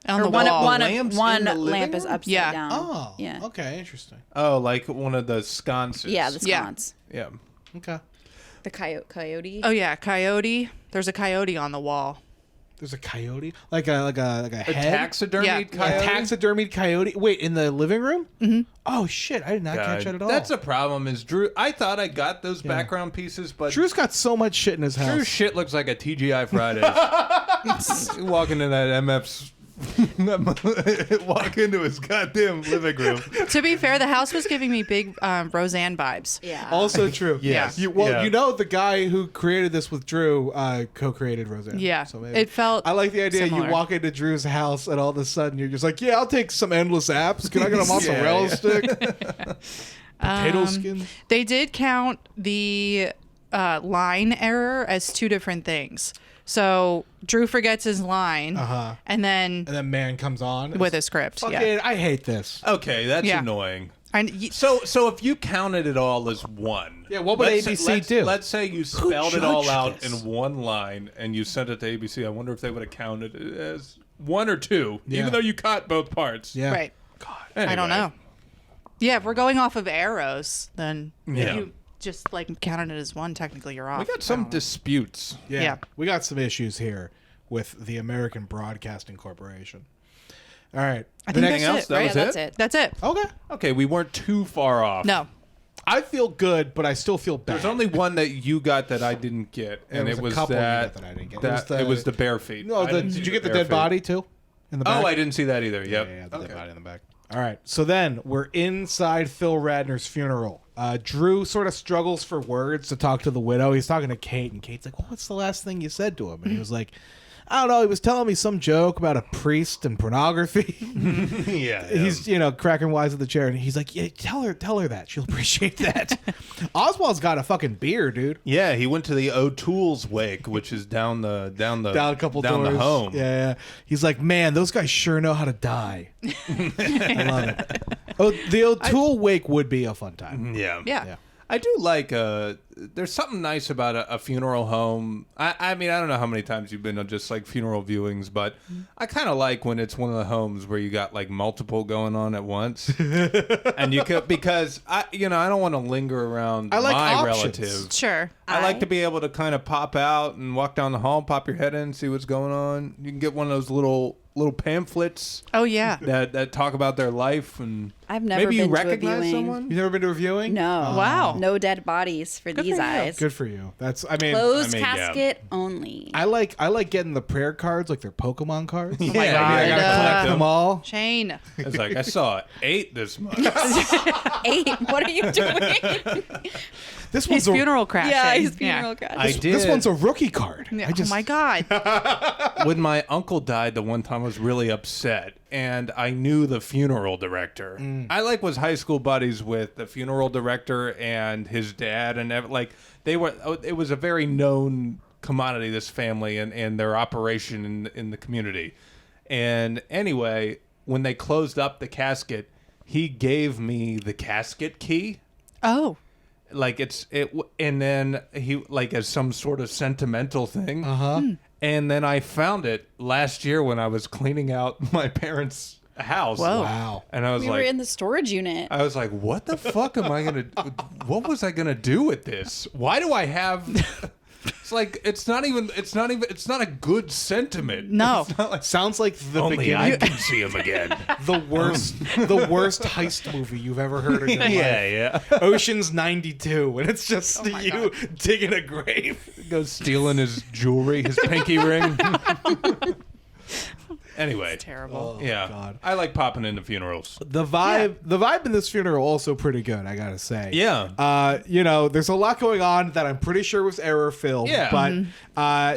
On Or the one, wall. one, Lamps one in the living lamp is room? upside Yeah. down. Oh. Yeah. Okay. Interesting. Oh, like one of the sconces. Yeah, the Yeah. sconce. Yeah. Okay. The coyote. Oh yeah, coyote. There's a coyote on the wall. There's a coyote, like a A head. taxidermied Yeah. coyote. A taxidermied coyote. Wait, in the living room? Mm-hmm. Oh shit! I did not God, catch that at all. That's a problem. Is Drew? I thought I got those background pieces, but Drew's got so much shit in his house. Drew's shit looks like a TGI Fridays. You walk into that MF's. Walk into his goddamn living room. To be fair, the house was giving me big Roseanne vibes. Yeah. Also true. Yes. You, well, Yeah. you know the guy who created this with Drew co-created Roseanne. Yeah. So maybe. It felt I like the idea similar. you walk into Drew's house and all of a sudden you're just like, yeah, I'll take some endless apps. Can I get a mozzarella stick? Potato skin. They did count the line error as 2 different things. So Drew forgets his line, and then And then man comes on with a script. Fucking, Yeah. I hate this. Okay, that's Yeah. annoying. And So if you counted it all as one, Yeah, what would let's ABC let's- do? Let's say you spelled it all judged out this? in one line and you sent it to ABC. I wonder if they would have counted it as 1 or 2, Yeah. even though you caught both parts. Yeah. right. Anyway. I don't know. Yeah, if we're going off of arrows, then Yeah. if you just like counted it as one, technically you're off. We got I some don't know. disputes. Yeah. Yeah. We got some issues here with the American Broadcasting Corporation. All right. I The think next- that's else? it, That right? was That's it. That's it. Okay. Okay, we weren't too far off. No. I feel good, but I still feel bad. There's only one that you got that I didn't get, and was it a was couple you that, got that I didn't get. it was the bare feet. No, I didn't see did you get the bare dead feet. body too? In the back? Oh, I didn't see that either. Yeah, Yep. yeah, the Okay. dead body in the back. All right. So then we're inside Phil Radner's funeral. Drew sort of struggles for words to talk to the widow. He's talking to Kate, and Kate's like, well, what's the last thing you said to him? And he was like, I don't know. He was telling me some joke about a priest and pornography. Yeah. He's, cracking wise at the chair, and he's like, yeah, tell her that. She'll appreciate that. Oswald's got a fucking beer, dude. Yeah, he went to the O'Toole's wake, which is down Down a couple down doors. the home. Yeah. He's like, man, those guys sure know how to die. I love it. Oh, the O'Toole wake would be a fun time. Yeah. Yeah. I do like there's something nice about a funeral home. I mean, I don't know how many times you've been on just like funeral viewings, but I kind of like when it's one of the homes where you got like multiple going on at once. And you could, because I don't want to linger around I like my options. relatives. Sure. I like to be able to kind of pop out and walk down the hall, pop your head in, see what's going on. You can get one of those little pamphlets Oh yeah. that talk about their life, and I've never maybe you been to a recognize viewing. someone. You've never been to a viewing? No. Wow. No dead bodies for these for you. eyes. Good for you. I mean, Closed yeah. casket only. I like getting the prayer cards like they're Pokemon cards. Yeah, my I mean, I God. gotta collect them all. Shane. It's like I saw 8 this month. 8. What are you doing? This He's one's funeral crashing. yeah, he's funeral cast. I did. This one's a rookie card. Yeah. I just, Oh my god. When my uncle died the one time, I was really upset, and I knew the funeral director. I was high school buddies with the funeral director and his dad, and they were. It was a very known commodity, this family and their operation in the community. And anyway, when they closed up the casket, he gave me the casket key. Oh. Like and then he like as some sort of sentimental thing. And then I found it last year when I was cleaning out my parents' house. Whoa. Wow. And I was We like, were in the storage unit. I was like, what the fuck am I gonna? What was I gonna do with this? Why do I have? It's like it's not a good sentiment. No. It's not like, Sounds like the only I beginning. can see him again. The worst heist movie you've ever heard in your life. yeah. Ocean's 92, and it's just you digging a grave. Goes stealing his jewelry, his pinky ring. Anyway, Terrible. yeah, God. I like popping into funerals. The vibe in this funeral also pretty good, I gotta say. Yeah. There's a lot going on that I'm pretty sure was error filled. Yeah. But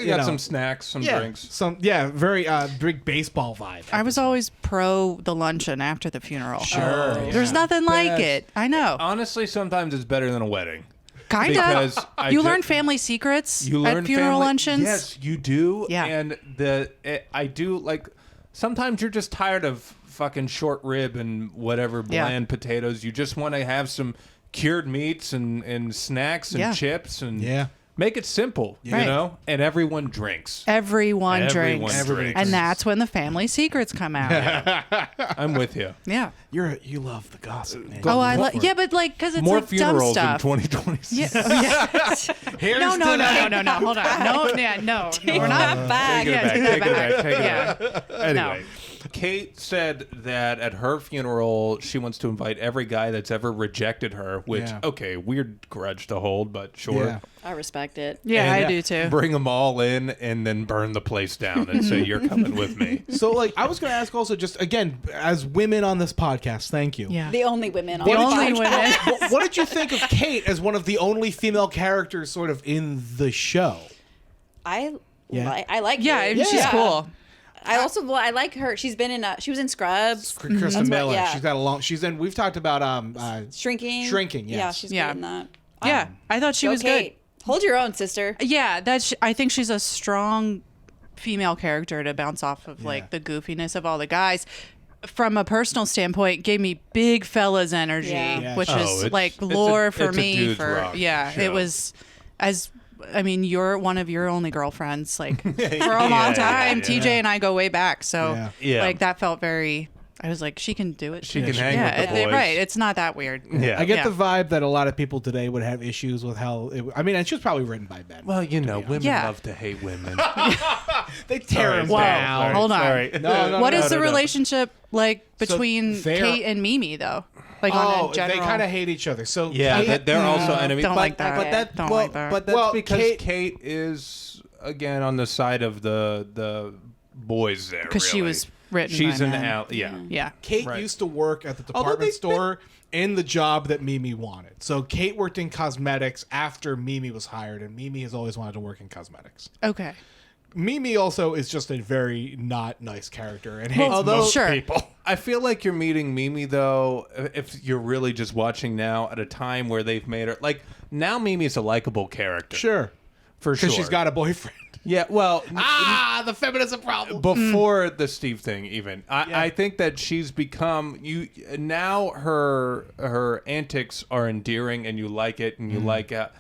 We got some snacks, some drinks. Very big baseball vibe. I was always pro the luncheon after the funeral. Sure. There's nothing like Yes. it. I know. Honestly, sometimes it's better than a wedding. Kind because of. I You ju- learn family secrets You learn at funeral family- luncheons. Yes, you do. Yeah. And I do like. Sometimes you're just tired of fucking short rib and whatever bland potatoes. You just want to have some cured meats and snacks and chips and make it simple, you Right. know. And everyone drinks. Everyone Everyone drinks. drinks. And that's when the family secrets come out. I'm with you. Yeah. You love the gossip, man. Oh, I love. Yeah, but like, because it's More like dumb funerals in stuff. 2026. Yeah. No. Hold on. No. We're not back. Take it Yeah, back. take Take that it back. back. Take it Yeah. back. Anyway, Kate said that at her funeral, she wants to invite every guy that's ever rejected her, which, okay, weird grudge to hold, but sure. Yeah. I respect it. Yeah, And I do too. Bring them all in and then burn the place down and say, you're coming with me. So, like, I was going to ask also, just again, as women on this podcast, thank you. Yeah. The only women on The the only podcast. women. What did you think of Kate as one of the only female characters sort of in the show? I Yeah. like Yeah, her. she's cool. I like her. She was in Scrubs. Kristen Miller. yeah. She's got a long. She's in. We've talked about Shrinking. Shrinking, yes. Yeah, she's Yeah. good in that. Yeah, I thought she Go was Kate. good. Hold your own, sister. Yeah, I think she's a strong female character to bounce off of, like the goofiness of all the guys. From a personal standpoint, gave me big fellas energy, Yeah. Yeah, which sure. is it's- like it's a- lore for it's a me. dude's For rock show. it was you're one of your only girlfriends, like for a Yeah, long yeah, time. yeah. TJ and I go way back, so Yeah. like that felt very. I was like, she can do it. She too. can hang with the boys. Right. It's not that weird. Yeah. I get Yeah. the vibe that a lot of people today would have issues with how. And she was probably written by Ben. Well, you know, women Yeah. love to hate women. They tear him Whoa. down. Hold on. Sorry. No, What is no, the no. relationship like between they're- Kate and Mimi though? Like on Oh, a general. they kind of hate each other. So Yeah, Kate- they're also enemies. Don't like that. But that, Don't well, like that. But that's Well, because Kate is again on the side of the boys there. because she really. was written. She's by an men. yeah. Yeah. Kate Right. used to work at the Although department store in the job that Mimi wanted. So Kate worked in cosmetics after Mimi was hired, and Mimi has always wanted to work in cosmetics. Okay. Mimi also is just a very not nice character and hates although- most Sure. people. I feel like you're meeting Mimi though, if you're really just watching now at a time where they've made her like now. Mimi's a likable character, Sure. for sure. Because she's got a boyfriend. yeah. Well, The feminism problem. before the Steve thing, even I think that she's become now. Her antics are endearing, and you like it, and you like it.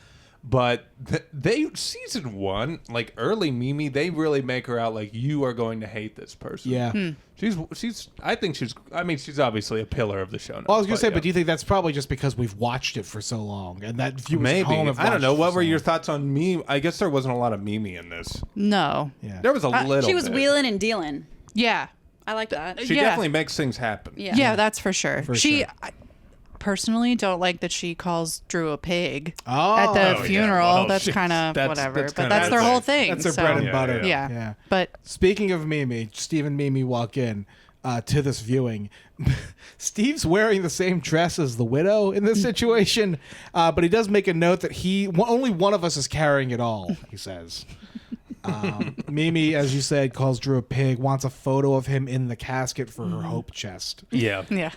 But they season 1, like early Mimi, they really make her out like you are going to hate this person. Yeah. She's. I think she's. I mean, she's obviously a pillar of the show. Now, Well, I was going to say, yeah. but do you think that's probably just because we've watched it for so long and that viewers at Maybe home have I don't watched know. it for What so were your long? thoughts on Mimi? I guess there wasn't a lot of Mimi in this. No. Yeah. There was a little. She was bit. wheeling and dealing. Yeah. I like that. She Yeah. definitely makes things happen. Yeah. Yeah, that's for sure. For she sure. I personally don't like that she calls Drew a pig Oh. at the yeah. funeral. Well, that's she's- kind of that's- whatever. that's but kinda that's their their whole thing. thing. That's their so, bread and Yeah, butter. yeah. But Speaking of Mimi, Steve and Mimi walk in to this viewing. Steve's wearing the same dress as the widow in this situation, but he does make a note that only one of us is carrying it all, he says. Mimi, as you said, calls Drew a pig, wants a photo of him in the casket for her hope chest. Yeah. yeah.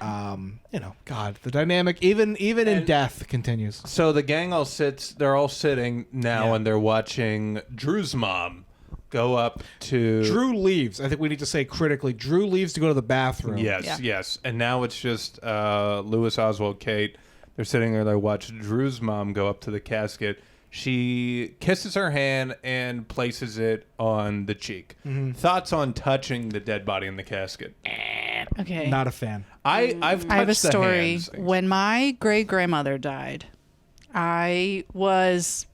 God, the dynamic, even in death, continues. So the gang all sits. They're all sitting now, Yeah. and they're watching Drew's mom go up to Drew leaves. I think we need to say critically. Drew leaves to go to the bathroom. Yes. And now it's just Louis, Oswald, Kate. They're sitting there. They watch Drew's mom go up to the casket. She kisses her hand and places it on the cheek. Thoughts on touching the dead body in the casket? Okay. Not a fan. I've touched I have a the story. hands. When my great grandmother died, I was,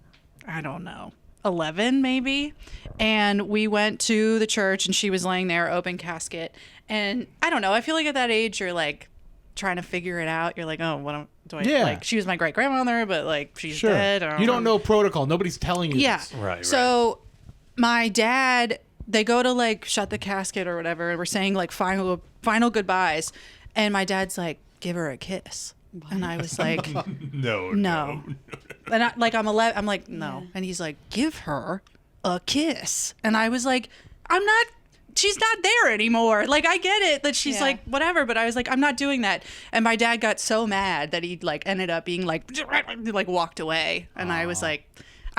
I don't know, 11 maybe. And we went to the church and she was laying there, open casket. And I don't know, I feel like at that age, you're like trying to figure it out. You're like, oh, do I, Yeah. like, she was my great grandmother, but like, she's Sure. dead. You don't know protocol. Nobody's telling you Yeah. this. Right. So my dad, they go to like shut the casket or whatever, and we're saying like final goodbyes, and my dad's like, give her a kiss, and I was like, No. and I'm 11, I'm like, no, and he's like, give her a kiss, and I was like, she's not there anymore. Like, I get it that she's like whatever, but I was like, I'm not doing that. And my dad got so mad that he like ended up being like walked away, and I was like,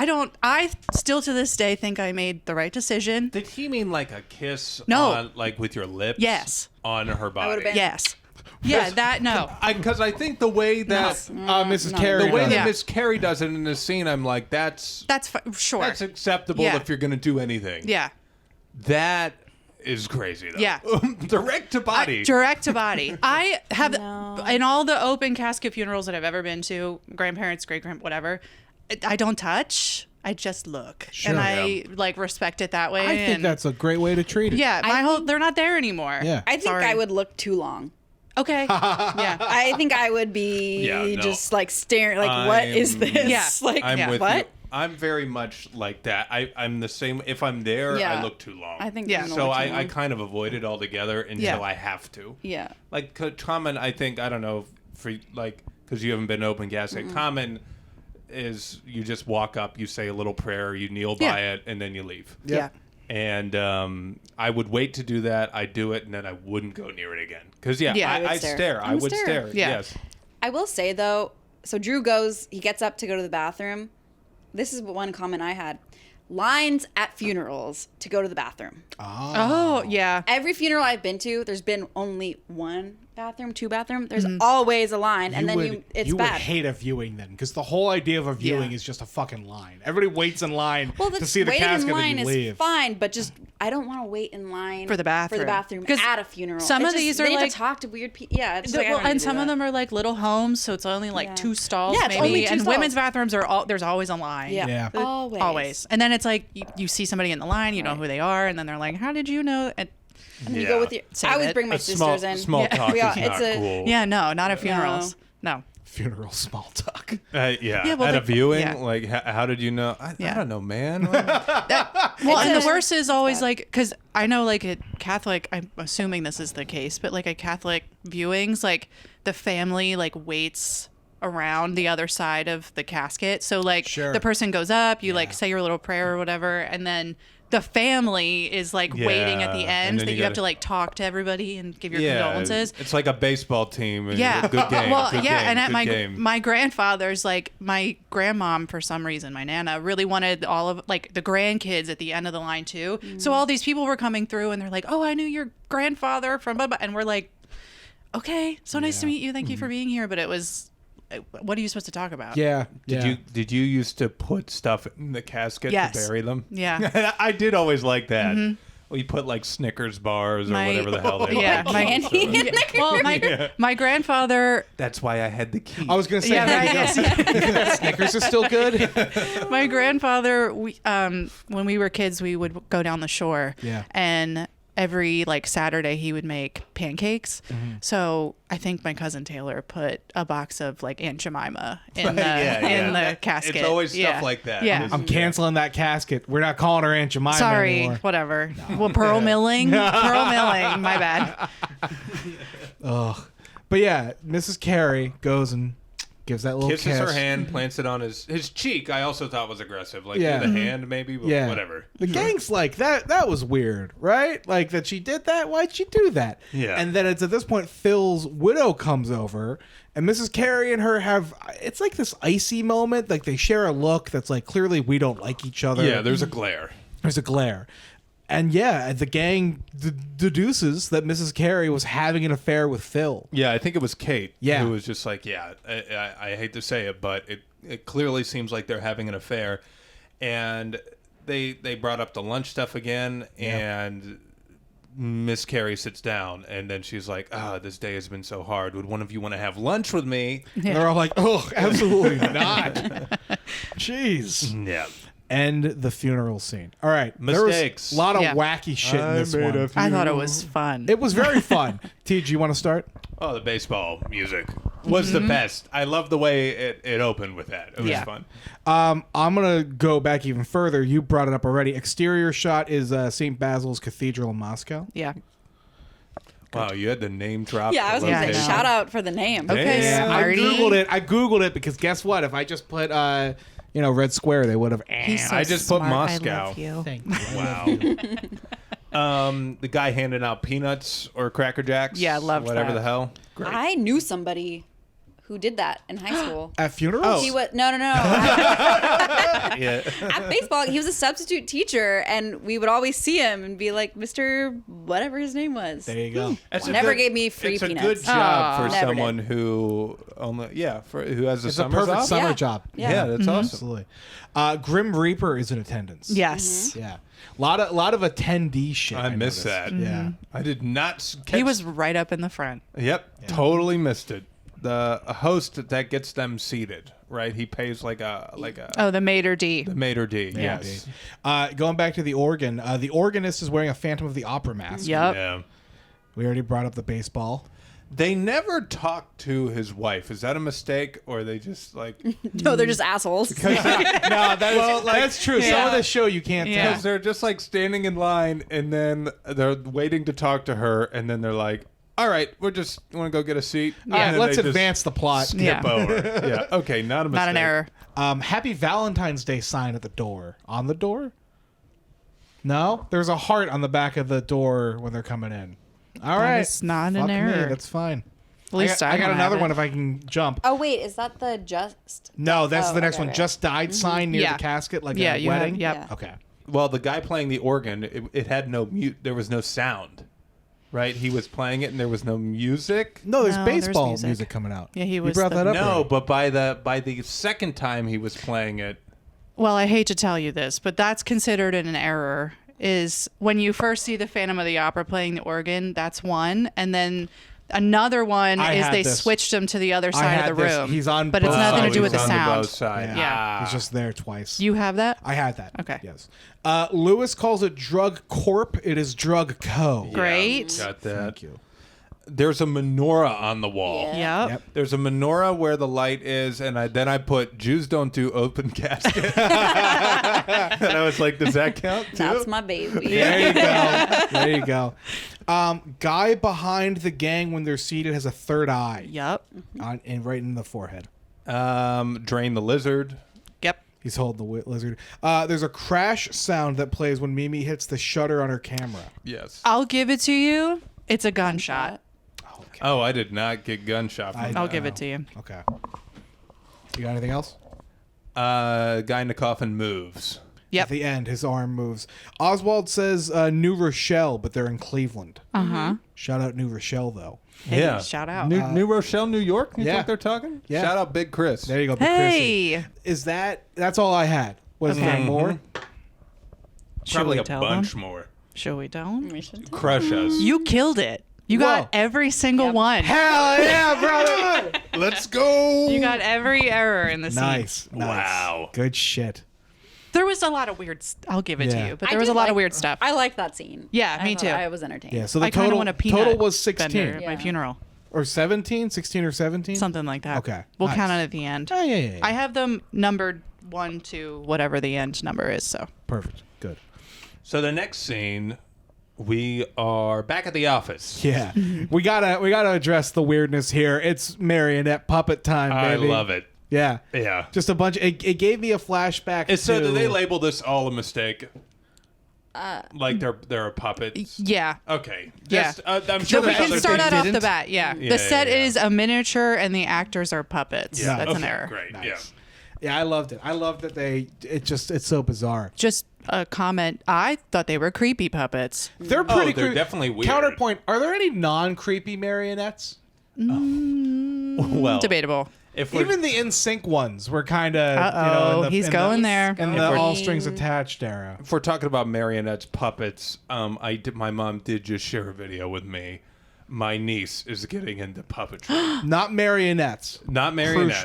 I still to this day think I made the right decision. Did he mean like a kiss? No. On, like with your lips? Yes. On her body. would've been- Yes. Yeah, that no. Because I think the way that Mrs. Carey. the way does. that Yeah. Miss Carey does it in this scene, I'm like, that's Sure. that's acceptable Yeah. if you're gonna do anything. Yeah. That is crazy though. Yeah. Direct to body. Direct to body. I have in all the open casket funerals that I've ever been to, grandparents, whatever, I don't touch. I just look. Sure. And I like respect it that way. I think and, that's a great way to treat it. yeah, they're not there anymore. Yeah. I think Sorry. I would look too long. Okay. Yeah. I think I would be Yeah, no. just like staring, like, what is I'm- this? Yeah. Like, I'm with what? you. I'm very much like that. I'm the same. If I'm there, I Yeah. look too long. I think Yeah. I'm gonna so. look too I long. kind of avoid it altogether until Yeah. I have to. Yeah. Like common, I think I don't know for like because you haven't been to open casket. Common is you just walk up, you say a little prayer, you kneel by Yeah. it, and then you leave. Yeah. And I would wait to do that. I do it, and then I wouldn't go near it again. Because Yeah. I would stare. stare. I I'm would stare. stare. Yeah. Yes. I will say though, so Drew he gets up to go to the bathroom. This is one comment I had. Lines at funerals to go to the bathroom. Oh, yeah. Every funeral I've been to, there's been only one bathroom, two bathroom. There's always a line, and then it's you bad. would hate a viewing then, because the whole idea of a viewing Yeah. is just a fucking line. Everybody waits in line Well, to see the waiting casket in and line then you is leave. fine, but just I don't want to wait in line For the bathroom. 'Cause at a funeral. some It's of just- these are they have like- to talk to weird people. Yeah, it's like, I don't need and to some do of that. them are like little homes, so it's only like Yeah. 2 stalls Yeah, it's maybe. only 2 and stalls. women's bathrooms are there's always a line. Yeah, Yeah. always. And then it's like you see somebody in the line, you know who they are, and then they're like, "How did you know?" And And then you go with your. Save I always it. bring my A small sisters in. small talk We all- is it's not a- cool. yeah, no, not at funerals. No. Funeral small talk. Yeah. Yeah, well, At a the- viewing, yeah. like how did you know? I Yeah. don't know, man. Well, and the worst is always like, because I know like a Catholic, I'm assuming this is the case, but like a Catholic viewings, like the family like waits around the other side of the casket. So like Sure. the person goes up, you Yeah. like say your little prayer or whatever, and then the family is like waiting at the Yeah, and end then that you you have gotta- to like talk to everybody and give your condolences. It's like a baseball team. And Yeah. Good game. Well, good yeah, game, and at good game. my grandfather's, like my grandmom for some reason, my nana really wanted all of like the grandkids at the end of the line too. So all these people were coming through and they're like, "Oh, I knew your grandfather from blah blah," and we're like, "Okay, so nice to Yeah. meet you. Thank you for being here." But it was, what are you supposed to talk about? Yeah. Did you used to put stuff in the casket Yes. to bury them? Yeah. I did always like that. We put like Snickers bars or My- whatever the hell they Yeah, were. my- Candy. Well, my grandfather, That's why I had the key. I was gonna say, Yeah, hey, right. Snickers is still good. my grandfather, when we were kids, we would go down the shore. Yeah. And every like Saturday he would make pancakes. Mm-hmm. So I think my cousin Taylor put a box of like Aunt Jemima in the Yeah, in yeah. the casket. It's always stuff Yeah. like that. Yeah. I'm canceling that casket. We're not calling her Aunt Jemima Sorry, anymore. whatever. Well, pearl milling. My bad. Ugh. But yeah, Mrs. Carey goes and gives that little Kisses kiss. her hand, plants it on his cheek. I also thought was aggressive. Like Yeah. the hand maybe, but Yeah. whatever. The gang's like, that was weird, right? Like that she did that? Why'd she do that? Yeah. And then it's at this point Phil's widow comes over and Mrs. Carey and her have it's like this icy moment. Like they share a look that's like clearly we don't like each other. Yeah, there's a glare. There's a glare. And yeah, the gang deduces that Mrs. Carey was having an affair with Phil. Yeah, I think it was Kate. Yeah. Who was just like, yeah, I hate to say it, but it clearly seems like they're having an affair. And they brought up the lunch stuff again, and Miss Carey sits down, and then she's like, this day has been so hard. Would one of you want to have lunch with me? And they're all like, oh, absolutely not. Jeez. Yeah. And the funeral scene. All right. Mistakes. There was a lot of Yeah. wacky shit in this one. I thought it was fun. It was very fun. T, do you want to start? Oh, the baseball music was the best. I love the way it opened with that. It was Yeah. fun. I'm going to go back even further. You brought it up already. Exterior shot is St. Basil's Cathedral in Moscow. Yeah. Wow, you had the name drop. Yeah, I was Yeah, gonna I say know. shout out for the name. Okay, Yeah. I Smarty. Googled it because guess what? If I just put Red Square, they would have. He's so I just put smart. Moscow. I love you. Thank you. Wow. The guy handing out peanuts or Cracker Jacks. Yeah, I loved whatever that. the hell. I knew somebody who did that in high school. At funerals? He was no. Yeah. At baseball, he was a substitute teacher, and we would always see him and be like, "Mr. whatever his name was." There you go. Never gave me free it's peanuts. a good job for Never someone did. who who has the It's a summers perfect off. summer Yeah. job. Yeah, that's awesome. Absolutely. Grim Reaper is in attendance. Yes. Yeah. Lot of attendee shit. I missed noticed. that. Yeah. I did not catch. He was right up in the front. Yep, totally missed it. The host that gets them seated, right? He pays like a Oh, the maitre d'. the maitre d. Yeah. Yes. Going back to the organ, the organist is wearing a Phantom of the Opera mask. Yep. Yeah. We already brought up the baseball. They never talk to his wife. Is that a mistake, or they just like? No, they're just assholes. No, that's true. Some of the show you can't Yeah. tell. Because they're just like standing in line, and then they're waiting to talk to her, and then they're like, "All right, want to go get a seat." Yeah. And then Let's they just advance the plot. Skip Yeah. over. Yeah. Okay. Not a mistake. Not an error. Happy Valentine's Day sign at the door. On the door? No? There's a heart on the back of the door when they're coming in. All right. is not an Fuck me, error. that's fine. At least I got don't another have one it. if I can jump. Oh wait, is that the just? No, that's Oh, the next okay, one. right. Just died sign near Yeah. the casket, like Yeah, a you have- wedding. yep. Yeah. Okay. Well, the guy playing the organ, it had no mute. There was no sound, right? He was playing it, and there was no music. No, there's No, there's baseball music. music coming out. Yeah, he You was brought the- that up. No, already. but by the second time he was playing it, Well, I hate to tell you this, but that's considered an error. Is when you first see the Phantom of the Opera playing the organ, that's one, and then another one I is had they this. switched him to the other I side had of the this. room. He's on but it's both nothing to sides. do with the he's on sound. both sides. Yeah. He's just there twice. You have that? I had that. Okay. Yes. Lewis calls it Drug Corp. It is Drug Co. Yeah, Great. got that. Thank you. There's a menorah on the wall. Yeah. Yep. There's a menorah where the light is, and then I put Jews don't do open casket. And I was like, does that count too? That's my baby. There you go. There you go. Guy behind the gang when they're seated has a third eye Yep. right in the forehead. Drain the lizard. Yep. He's holding the lizard. There's a crash sound that plays when Mimi hits the shutter on her camera. Yes. I'll give it to you. It's a gunshot. Okay. Oh, I did not get gunshot from I'll that. give it to you. Okay. You got anything else? Guy in the coffin moves. Yep. At the end, his arm moves. Oswald says New Rochelle, but they're in Cleveland. Uh-huh. Shout out New Rochelle, though. Hey, Yeah. shout out. New Rochelle, New York? You yeah. think they're talking? Yeah. Shout out Big Chris. There you go. Big Chrissy. Hey. Is that's all I had? Was Okay. there more? Should Probably we a tell bunch them? more. Should we tell them? Crush us. You killed it. You got Whoa. every single Yep. one. Hell yeah, brother! Let's go. You got every error in the scene. Nice. Wow. Good shit. There was a lot of weird. I'll give it Yeah. to you, but there was a lot of weird stuff. I like that scene. Yeah, I me thought too. I was entertained. Yeah. So the I kind of total want a peanut total was 16 vendor at my Yeah. funeral, or 17, 16 or 17. something like that. Okay, we'll nice. count it at the end. Oh yeah. I have them numbered 1 to whatever the end number is. So Perfect. Good. So the next scene, we are back at the office. Yeah. we gotta address the weirdness here. It's marionette puppet time, I baby. love it. Yeah. Yeah. Just a bunch. It gave me a flashback. It's so to, do they label this all a mistake? Like they're a puppet. yeah. Okay. Yeah. Just, I'm So sure we there's can other start things- that off the didn't? bat. Yeah. Yeah, the set yeah. is a miniature and the actors are puppets. Yeah. That's an Okay, error. Great. Nice. Yeah. Yeah, I loved it. I loved that it's so bizarre. Just a comment. I thought they were creepy puppets. They're pretty they're creepy. definitely weird. Counterpoint, are there any non-creepy marionettes? Well, Debatable. if we're, Even the NSYNC ones were kind of, Uh-oh, he's going there. in the all strings attached era. if we're talking about marionettes, puppets, my mom did just share a video with me. My niece is getting into puppetry. Not marionettes. Not marionettes,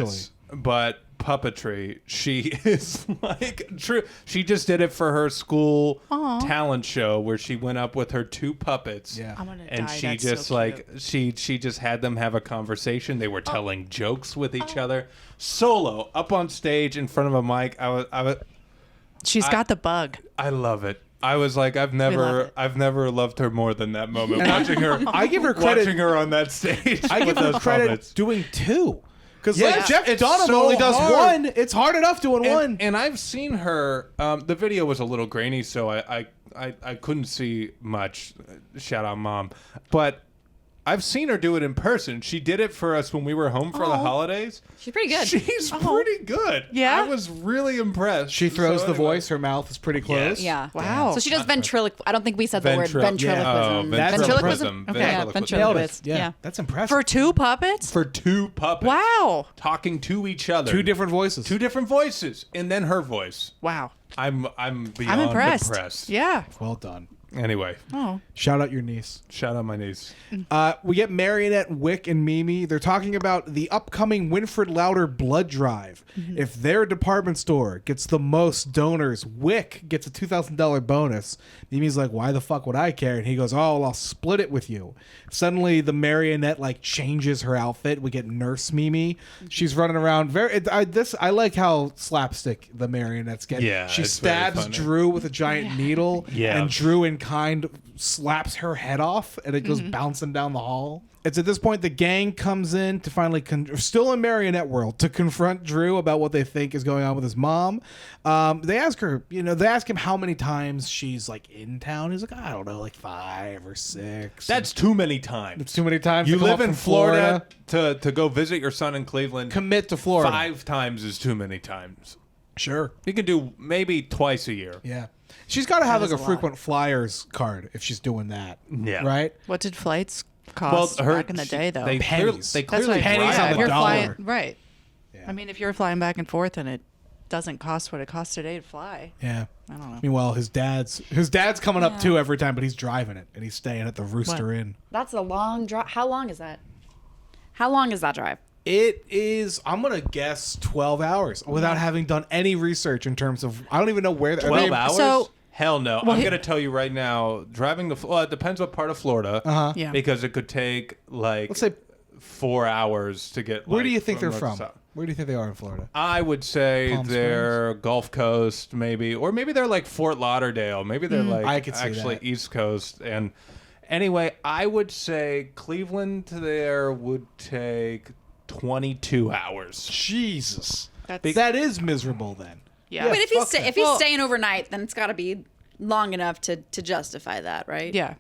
Crucially. but puppetry. She is like true. She just did it for her school talent show where she went up with her 2 puppets. Yeah. I'm gonna And die. she That's just so like cute. she just had them have a conversation. They were telling jokes with each other, solo up on stage in front of a mic. She's got the bug. I love it. I was like, I've love never loved her more than that moment. Watching her, I give her credit. watching her on that stage. I give with her those credit puppets. doing 2. Because Yeah, like Jeff it's Dunham so only does hard. 1. It's hard enough doing 1. And I've seen her. The video was a little grainy, so I couldn't see much. Shout out, Mom. But I've seen her do it in person. She did it for us when we were home for the holidays. She's pretty good. She's pretty good. Yeah? I was really impressed. She throws So the anyway. voice. Her mouth is pretty close. Yeah. Wow. So she does ventriloquism. I don't think we said the word ventriloquism. ventriloquism. Okay. Yeah, Ventriloquism. Nailed it. ventriloquist. Yeah. Yeah. That's impressive. For 2 puppets? For 2 puppets. Wow. Talking to each other. 2 different voices. 2 different voices, and then her voice. Wow. I'm beyond I'm impressed. impressed. Yeah. Well done. Anyway, Oh. Shout out your niece. shout out my niece. We get Marionette, Wick, and Mimi. They're talking about the upcoming Winfred Louder blood drive. If their department store gets the most donors, Wick gets a $2,000 bonus. Mimi's like, why the fuck would I care? And he goes, oh, well, I'll split it with you. Suddenly, the Marionette changes her outfit. We get Nurse Mimi. She's running around. I like how slapstick the Marionettes get. Yeah, she it's very stabs funny. Drew with a giant needle. Yeah. And Drew in kind slaps her head off, and it goes bouncing down the hall. It's at this point the gang comes in to finally, still in Marionette world, to confront Drew about what they think is going on with his mom. They ask her, they ask him how many times she's in town. He's like, I don't know, 5 or 6. That's too many times. It's too many times. You to come live up in from Florida to go visit your son in Cleveland. Commit to Florida. 5 times is too many times. Sure. You can do maybe twice a year. Yeah. She's got to have is a a lot. frequent flyers card if she's doing that. Yeah. Right? What did flights cost back in the day, though? They clearly, Pennies. they That's clearly right. pennies drive on if the you're dollar. flying, right. Yeah. I mean, if you're flying back and forth and it doesn't cost what it costs today to fly, Yeah. I don't know. Meanwhile, his dad's coming up too every time, but he's driving it and he's staying at the Rooster What? Inn. That's a long drive. How long is that? How long is that drive? It is, I'm gonna guess 12 hours without having done any research in terms of, I don't even know where. 12 hours? So- Hell no. Well, I'm going to tell you right now, driving it depends what part of Florida. Yeah. Because it could take Let's say, 4 hours to get. where do you think they're north to from? south. Where do you think they are in Florida? I would say Palm they're Gulf Coast, maybe, or maybe they're Fort Lauderdale. Maybe they're I could see actually that. East Coast. And anyway, I would say Cleveland to there would take 22 hours. Jesus. That's, That is miserable then. yeah. But if he's fuck that. if he's staying overnight, then it's got to be long enough to justify that, right? Yeah.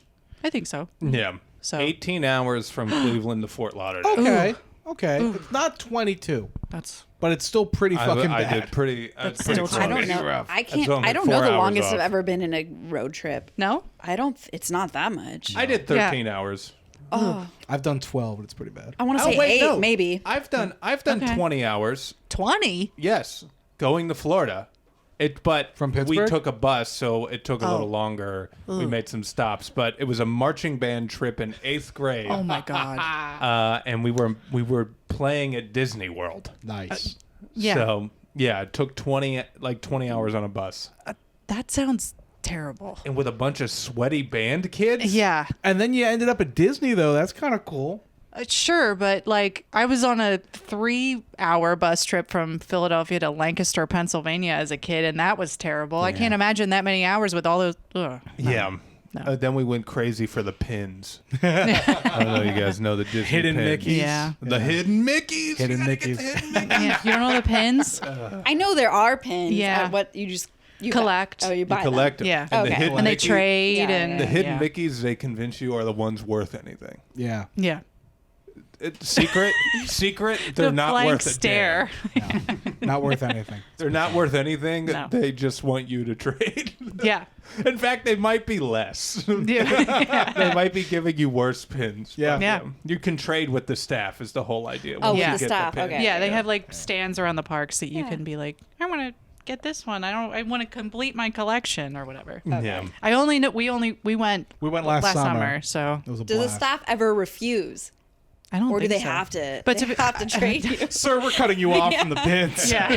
I think so. Yeah. So- 18 hours from Cleveland to Fort Lauderdale. Okay. Okay. It's not 22, That's but it's still pretty fucking I bad. did pretty. That's pretty still I close. don't know. rough. I That's can't. only I don't 4 know the hours longest off. I've ever been in a road trip. no. I don't. It's not that much. I did 13 hours. Oh, I've done 12, but it's pretty bad. I want to Oh, say wait, 8, no. maybe. I've done Okay. 20 hours. 20. Yes, going to Florida. But From we Pittsburgh? took a bus, so it took a little longer. We made some stops, but it was a marching band trip in 8th grade. Oh my God. And we were playing at Disney World. Nice. Yeah. So yeah, it took 20 hours on a bus, That sounds terrible. and with a bunch of sweaty band kids. Yeah. And then you ended up at Disney, though. That's kind of cool. Sure, but I was on a 3-hour bus trip from Philadelphia to Lancaster, Pennsylvania as a kid, and that was terrible. I can't imagine that many hours with all those. Ugh. Yeah. No. Then we went crazy for the pins. I don't know if you guys know the Disney Hidden pins. Mickeys. Yeah. The hidden Mickeys. Hidden You gotta get Mickeys. the hidden Mickeys. Yeah. You don't know the pins? I know there are pins. Yeah. What you just you Collect. Buy, oh, you You buy collect them. Yeah. And the Okay. hidden And they Mickey- trade Yeah, and The hidden yeah. Mickeys they convince you are the ones worth anything. Yeah. Yeah. Secret. They're The not blank worth a stare. damn. Not worth anything. They're not worth anything. No. They just want you to trade. Yeah. In fact, they might be less. Yeah. They might be giving you worse pins. Yeah. but, Yeah. You can trade with the staff is the whole idea. Oh, once with you the get staff, pin. okay. Yeah, they have like stands around the parks that you Yeah. can be like, I want to get this one. I want to complete my collection or whatever. Yeah. I only know we went last summer. so It was a Does the blast. staff ever refuse, I don't. or do think they so. have to? But they to be- have to trade you. Sir, we're cutting you off from the pins. Yeah.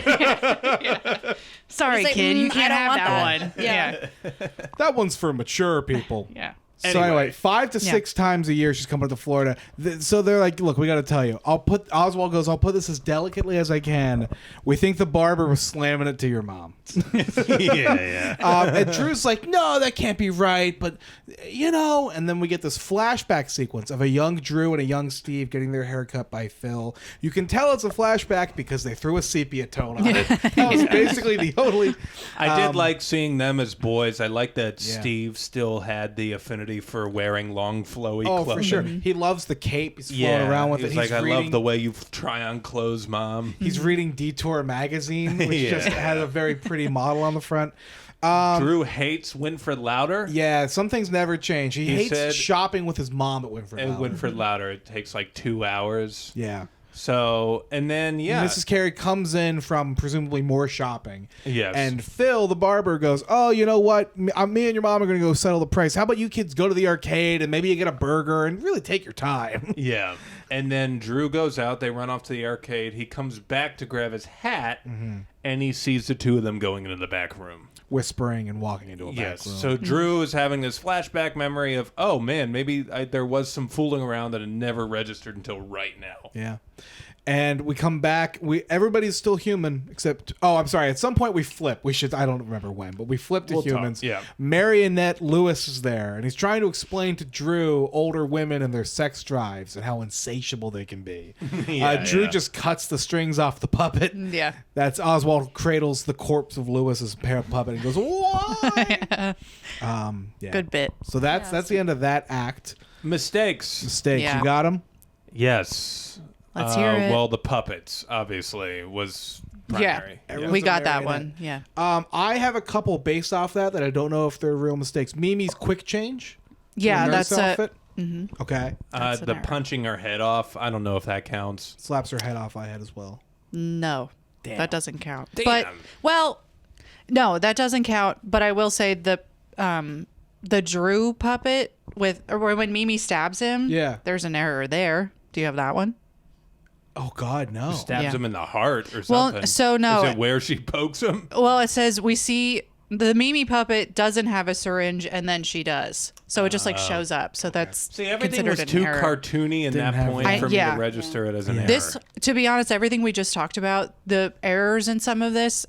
Yeah. Sorry, Just like, kid, you I can't don't have want that that. one. Yeah. Yeah. That one's for mature people. Yeah. So Anyway. anyway, 5 to 6 times a year she's coming to Florida. So they're like, look, we got to tell you. Oswald goes, I'll put this as delicately as I can. We think the barber was slamming it to your mom. Yeah. And Drew's like, no, that can't be right. But, and then we get this flashback sequence of a young Drew and a young Steve getting their hair cut by Phil. You can tell it's a flashback because they threw a sepia tone on it. That was basically the only... I did like seeing them as boys. I like that Yeah. Steve still had the affinity for wearing long, flowy Oh, clothing. for sure. He loves the cape. He's floating Yeah, around with he's it. like, I reading, love the way you try on clothes, Mom. He's reading Detour magazine, which Yeah. just had a very pretty model on the front. Drew hates Winfred Louder. Yeah, some things never change. He hates said- shopping with his mom at Winfred. And Louder. Winfred Louder, it takes like 2 hours. Yeah. So, and then, yeah. Mrs. Carey comes in from presumably more shopping. Yes. And Phil, the barber, goes, oh, you know what? Me and your mom are going to go settle the price. How about you kids go to the arcade and maybe you get a burger and really take your time? Yeah. And then Drew goes out. They run off to the arcade. He comes back to grab his hat, and he sees the two of them going into the back room. Whispering and walking into a back Yes. room. So Drew is having this flashback memory of, oh, man, maybe there was some fooling around that had never registered until right now. Yeah. And we come back. Everybody's still human, except I'm sorry. At some point we flip. I don't remember when, but we flip to We'll talk, humans. yeah. Marionette Lewis is there, and he's trying to explain to Drew older women and their sex drives and how insatiable they can be. Drew just cuts the strings off the puppet. Yeah. That's Oswald cradles the corpse of Lewis as a pair of puppet and goes, "Why?" Yeah. Good bit. So that's the end of that act. Mistakes. Mistake. Yeah. You got him. Yes. Let's hear it. Well, the puppets, obviously, was primary. Everyone's We a got that marionette. one. Yeah. I have a couple based off that I don't know if they're real mistakes. Mimi's quick change. Yeah, The nurse that's a outfit. Okay. That's an The error. punching her head off, I don't know if that counts. Slaps her head off my head as well. no. Damn. That doesn't count. Damn. But no, that doesn't count. But I will say the Drew puppet or when Mimi stabs him. Yeah. There's an error there. Do you have that one? Oh God, no. Stabs Yeah. him in the heart or Well, something. so no. Is it where she pokes him? Well, it says we see the Mimi puppet doesn't have a syringe, and then she does. So it just like shows up. So that's See, everything considered was an too error. cartoony in Didn't that have point that. for me Yeah. to register it as an error. This, to be honest, everything we just talked about, the errors in some of this,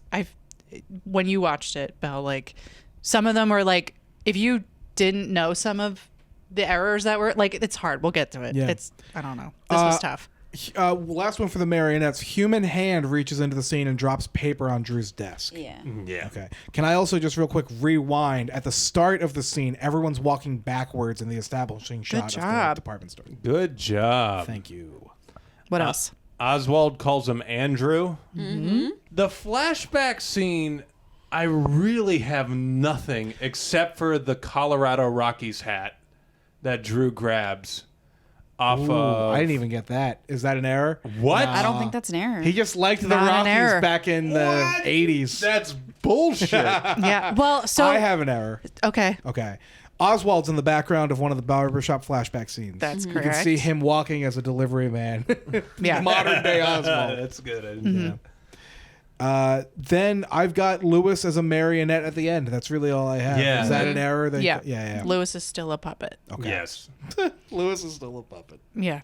when you watched it, Belle, like some of them were like, if you didn't know some of the errors that were like, it's hard. We'll get to it. Yeah. I don't know. This was tough. Last one for the marionettes. Human hand reaches into the scene and drops paper on Drew's desk. Yeah. Yeah. Okay. Can I also just real quick rewind? At the start of the scene, everyone's walking backwards in the establishing shot of the job. department store. Good job. Thank you. What else? Oswald calls him Andrew. Mm-hmm. The flashback scene, I really have nothing except for the Colorado Rockies hat that Drew grabs off Ooh, of... I didn't even get that. Is that an error? What? I don't think that's an error. He just liked the Not an Rockies error. back in the 80s. That's bullshit. Yeah. Well, so I have an error. okay. Okay. Oswald's in the background of one of the barbershop flashback scenes. That's You can correct. see him walking as a delivery man. Yeah. Modern day Oswald. That's good. I didn't Mm-hmm. know. Then I've got Lewis as a marionette at the end. That's really all I have. Yeah. Is that an error? That Yeah. Yeah. Lewis is still a puppet. Okay. Yes. Lewis is still a puppet. Yeah.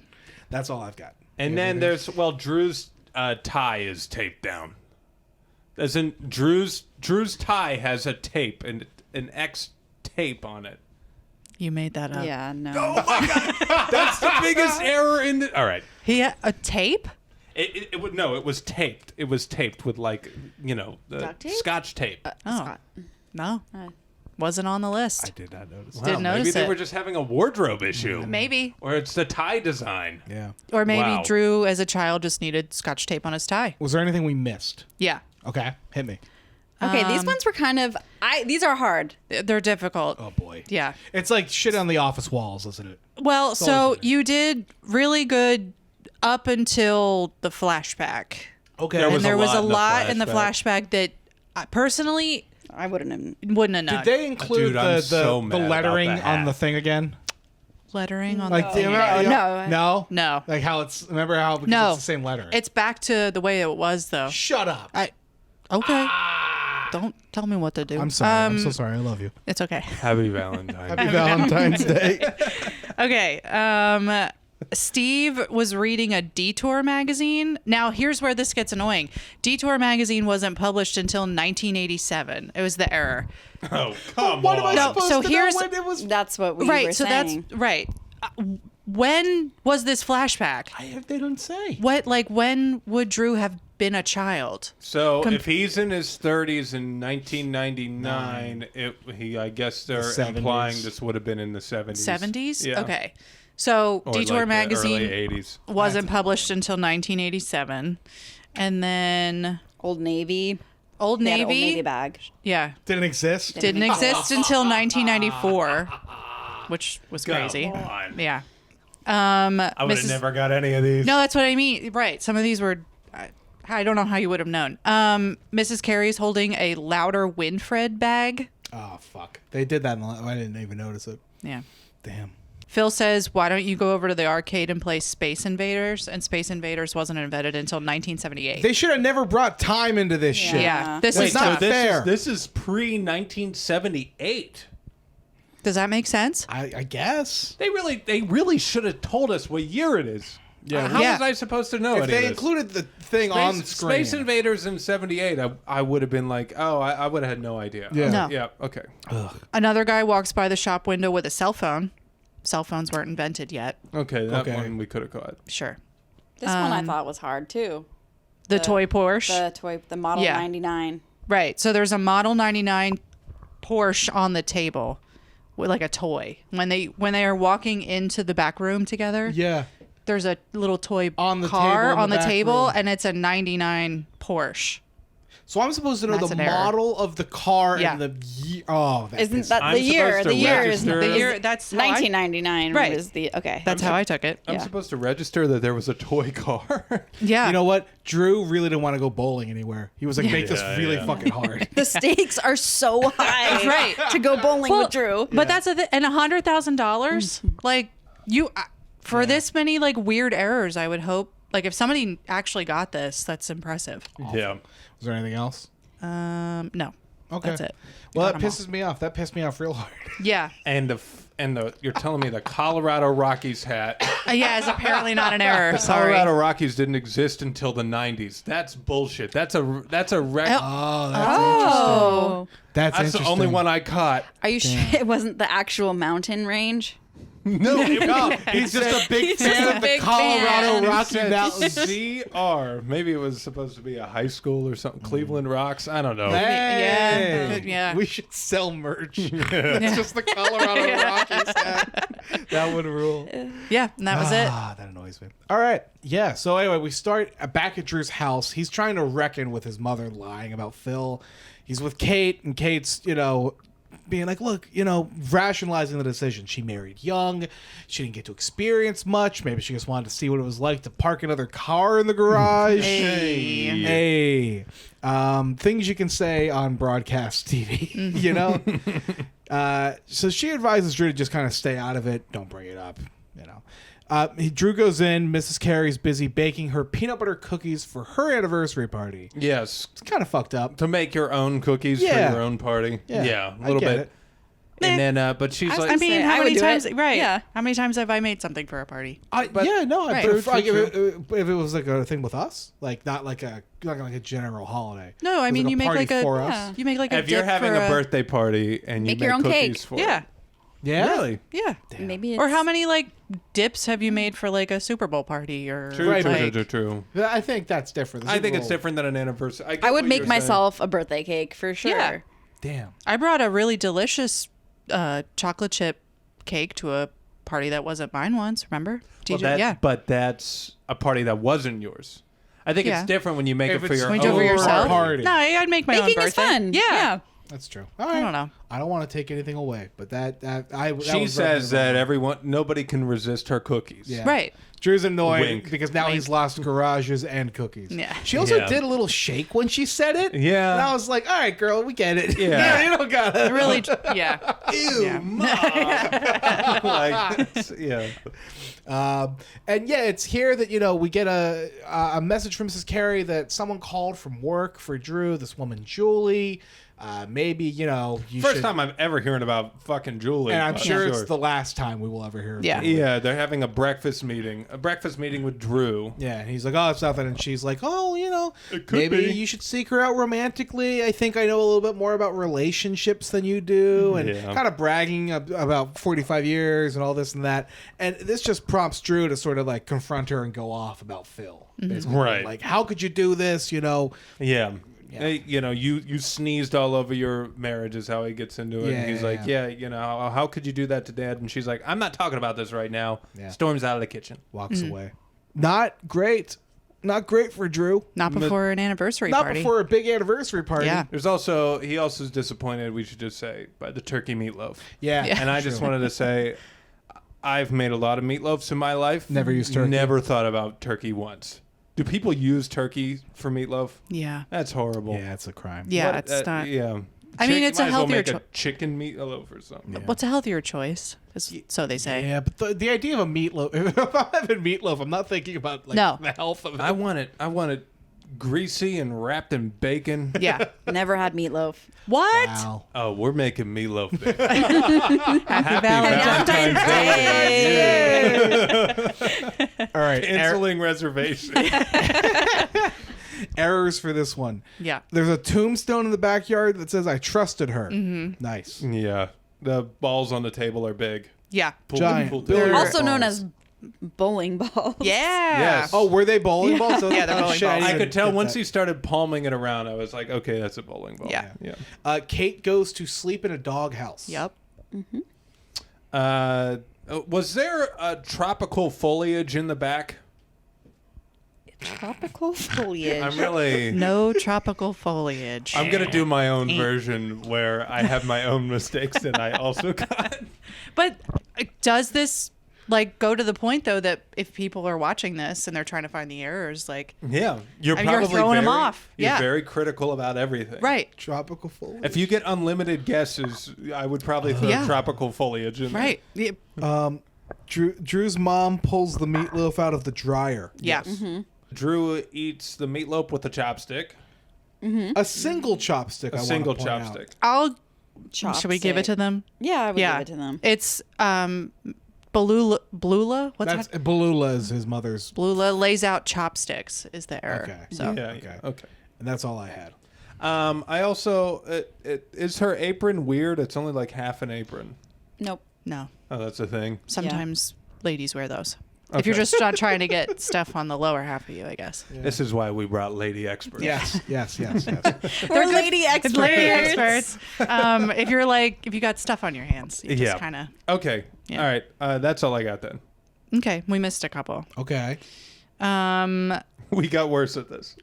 That's all I've got. And then there's Drew's tie is taped down. As in Drew's tie has a tape and an X tape on it. You made that up. Yeah, no. That's the biggest error in the. All right. He had a tape? It would no. It was taped. It was taped with the Duct tape? Scotch tape. Oh. No. Wasn't on the I list. did not notice. Wow, Didn't maybe notice they it. were just having a wardrobe issue. Maybe. Or it's the tie design. Yeah. Or maybe Wow. Drew, as a child, just needed Scotch tape on his tie. Was there anything we missed? Yeah. Okay, hit me. Okay, these ones were kind of. These are hard. They're difficult. Oh boy. Yeah. It's like shit on the office walls, isn't it? Well, so always the way. you did really good up until the flashback. Okay. There And was there a was a lot lot in in the the flashback that I personally I wouldn't have. wouldn't have known. Did they include Dude, I'm the so mad about lettering the hat. on the thing again? Lettering on Like the the No. no, No. Like how it's remember how because No. it's the same lettering. It's back to the way it was, though. Shut up. Okay. Don't tell me what to do. I'm sorry. I'm so sorry. I love you. It's okay. Happy Valentine. Happy Valentine's Day. Okay. Steve was reading a Detour magazine. Now, here's where this gets annoying. Detour magazine wasn't published until 1987. It was the error. Oh, come What am I on. No, supposed so to here's- know when it was? That's what we were Right. So saying. that's right. When was this flashback? They don't say. When would Drew have been a child? So if he's in his 30s in 1999, I guess they're 70s. implying this would have been in the 70s. 70s? Yeah. Okay. So Or Detour like the magazine early 80s. wasn't published until 1987. And then Old Navy. Old They had an Navy, Old Navy bag. yeah, Didn't exist. didn't exist until 1994, which was crazy. Come on. Yeah. I would have Mrs. never got any of these. No, that's what I mean. Right. Some of these were. I don't know how you would have known. Mrs. Carey's holding a Louder Winfred bag. Oh fuck. They did that. I didn't even notice it. Yeah. Damn. Phil says, "Why don't you go over to the arcade and play Space Invaders?" And Space Invaders wasn't invented until 1978. They should have never brought time into this shit. Yeah, this Wait, is not tough. fair. This is pre 1978. Does that make sense? I guess. They really should have told us what year it is. Yeah. How Yeah. was I supposed to know If any they of this? included the thing on the screen. Space Invaders in 78, I would have been like, oh, I would have had no idea. Yeah. No. Yeah, okay. Another guy walks by the shop window with a cell phone. Cell phones weren't invented yet. Okay, that Okay. one we could have caught. Sure. This one I thought was hard too. The toy Porsche. The Model Yeah. 99. Right. So there's a Model 99 Porsche on the table with like a toy. When they are walking into the back room together, Yeah. there's a little toy On the car table in on the the back table, room. and it's a 99 Porsche. So I'm supposed to know That's the an error. model of the car Yeah. and the year. Oh, that Isn't pisses that I'm the year? supposed to The year is register- The year that's how I- 1999 Right. was the okay. That's how I took it. I'm Yeah. supposed to register that there was a toy car. Yeah. You know what? Drew really didn't want to go bowling anywhere. He was like, make this Yeah, really yeah. fucking hard. The stakes are so high Right. to go bowling with Drew. But that's and $100,000, like for this many like weird errors, I would hope. Like if somebody actually got this, that's impressive. Yeah. Was there anything else? No. Okay. That's it. Well, Got that 'em pisses me off. That pissed me off real hard. Yeah. And the you're telling me the Colorado Rockies hat. Yeah, it's apparently not an error. The Sorry. Colorado Rockies didn't exist until the 90s. That's bullshit. That's a wreck. Oh, that's Oh, interesting. That's That's the interesting. only one I caught. are you sure it wasn't the actual mountain range? No, He's just a big fan just a of the big Colorado fan. Rocky Mountains. CR. Maybe it was supposed to be a high school or something. Cleveland Rocks. I don't know. Yeah. Yeah. We should sell merch. It's just the Colorado Rockies hat. That would rule. Yeah, and that was it. Ah, that annoys me. All right. Yeah. So anyway, we start back at Drew's house. He's trying to reckon with his mother lying about Phil. He's with Kate, and Kate's, being like, look, rationalizing the decision. She married young. She didn't get to experience much. Maybe she just wanted to see what it was like to park another car in the garage. Hey. Things you can say on broadcast TV, So she advises Drew to just kind of stay out of it. Don't bring it up, Drew goes in. Mrs. Carey's busy baking her peanut butter cookies for her anniversary party. Yes. It's kind of fucked up. To make your own cookies Yeah. for your own party. Yeah, a little I get bit. it. And then, but she's like, I mean, say, how I would many do times? it. Right. Yeah. How many times have I made something for a party? I Right. if, True, like, true. if it was like a thing with us, like not like a general holiday. No, I It was mean like a you make party like a for us. you make like a if you're dip having for a birthday party and you Make make your own cookies cake. for Yeah. it. Yeah. Really? Yeah. Maybe it's, Or how many like dips have you made for like a Super Bowl party or True, Right, true, like, true, true. I think that's different. The I Super think it's Bowl- different than an anniversary. get I would what make you're saying. myself a birthday cake for sure. Yeah. Damn. I brought a really delicious chocolate chip cake to a party that wasn't mine once. Remember? Well, TJ? but that's a party that wasn't yours. I think Yeah. it's different when you make If it for it's your when own you do it for yourself? party. No, I'd make my own Baking birthday. is fun. Yeah. That's true. All right. I don't know. I don't want to take anything away, but that She says that nobody can resist her cookies. Yeah. Right. Drew's annoyed Wink. because now he's lost garages and cookies. Yeah. She also Yeah. did a little shake when she said it. Yeah. And I was like, all right, girl, we get it. Yeah. You don't got it. Really, yeah. Ew, Yeah. Mom. Yeah. And yeah, it's here that, we get a message from Mrs. Carey that someone called from work for Drew, this woman, Julie. Maybe, you First should... time I'm ever hearing about fucking Julie. And I'm but sure it's the last time we will ever hear of Yeah. Julie. Yeah, they're having a breakfast meeting with Drew. Yeah, and he's like, oh, it's nothing. And she's like, oh, It could maybe be. you should seek her out romantically. I think I know a little bit more about relationships than you do. And Yeah. kind of bragging about 45 years and all this and that. And this just prompts Drew to sort of like confront her and go off about Phil. Basically. Right. Like, how could you do this? Yeah. Yeah. Hey, you sneezed all over your marriage is how he gets into it. Yeah, And he's yeah, like, yeah. how could you do that to Dad? And she's like, I'm not talking about this right now. Yeah. Storms out of the kitchen. Walks away. Not great. Not great for Drew. Not before an anniversary Not party. before a big anniversary party. Yeah. He also is disappointed, we should just say, by the turkey meatloaf. Yeah. Yeah. And I just wanted to say, I've made a lot of meatloafs in my life. Never used turkey. Never thought about turkey once. Do people use turkey for meatloaf? Yeah. That's horrible. Yeah, it's a crime. Yeah, What- it's not. Yeah. I mean, it's a might as well healthier make cho- a chicken meatloaf or something. Yeah. What's a healthier choice? So they say. Yeah, but the idea of a meatloaf, if I'm having meatloaf, I'm not thinking about No. the health of it. I want it greasy and wrapped in bacon. Yeah. Never had meatloaf. What? Wow. Oh, we're making meatloaf, baby. Happy Valentine's Day. All right. Canceling reservation. Errors for this one. Yeah. There's a tombstone in the backyard that says, I trusted her. Mm-hmm. Nice. Yeah. The balls on the table are big. Yeah. Giant. Pull- billiard Also known balls. as bowling balls. Yeah. Yes. Oh, were they bowling balls? So Yeah, they're bowling shit, balls. I didn't could tell get once that. he started palming it around, I was like, okay, that's a bowling ball. Yeah. Yeah. Kate goes to sleep in a doghouse. Yep. Was there a tropical foliage in the back? Tropical foliage. I'm really... No tropical foliage. I'm going to do my own version where I have my own mistakes that I also got. But does this go to the point though that if people are watching this and they're trying to find the errors, Yeah. You're I mean, you're probably throwing 'em very- off. You're Yeah. very critical about everything. right, Tropical foliage. If you get unlimited guesses, I would probably throw Yeah. tropical foliage in there. right, yeah, Drew's mom pulls the meatloaf out of the dryer. yeah. Drew eats the meatloaf with a chopstick. A single chopstick. A single chopstick. I'll. Chopstick. Should we give it to them? Yeah, I would Yeah, give it to them. It's Blula. What's That's that? Balula is his mother's. Blula lays out chopsticks. Is the error? Okay. So Yeah. Okay. Okay. And that's all I had. I also is her apron weird? It's only like half an apron. Nope. no. Oh, that's a thing. Sometimes ladies wear those. If you're Okay. just not trying to get stuff on the lower half of you, I guess. This is why we brought lady experts. Yes. They're We're lady experts. lady experts. If you got stuff on your hands, you just Yeah. kind of. Okay. Yeah. All right. That's all I got then. Okay, we missed a couple. Okay. We got worse at this.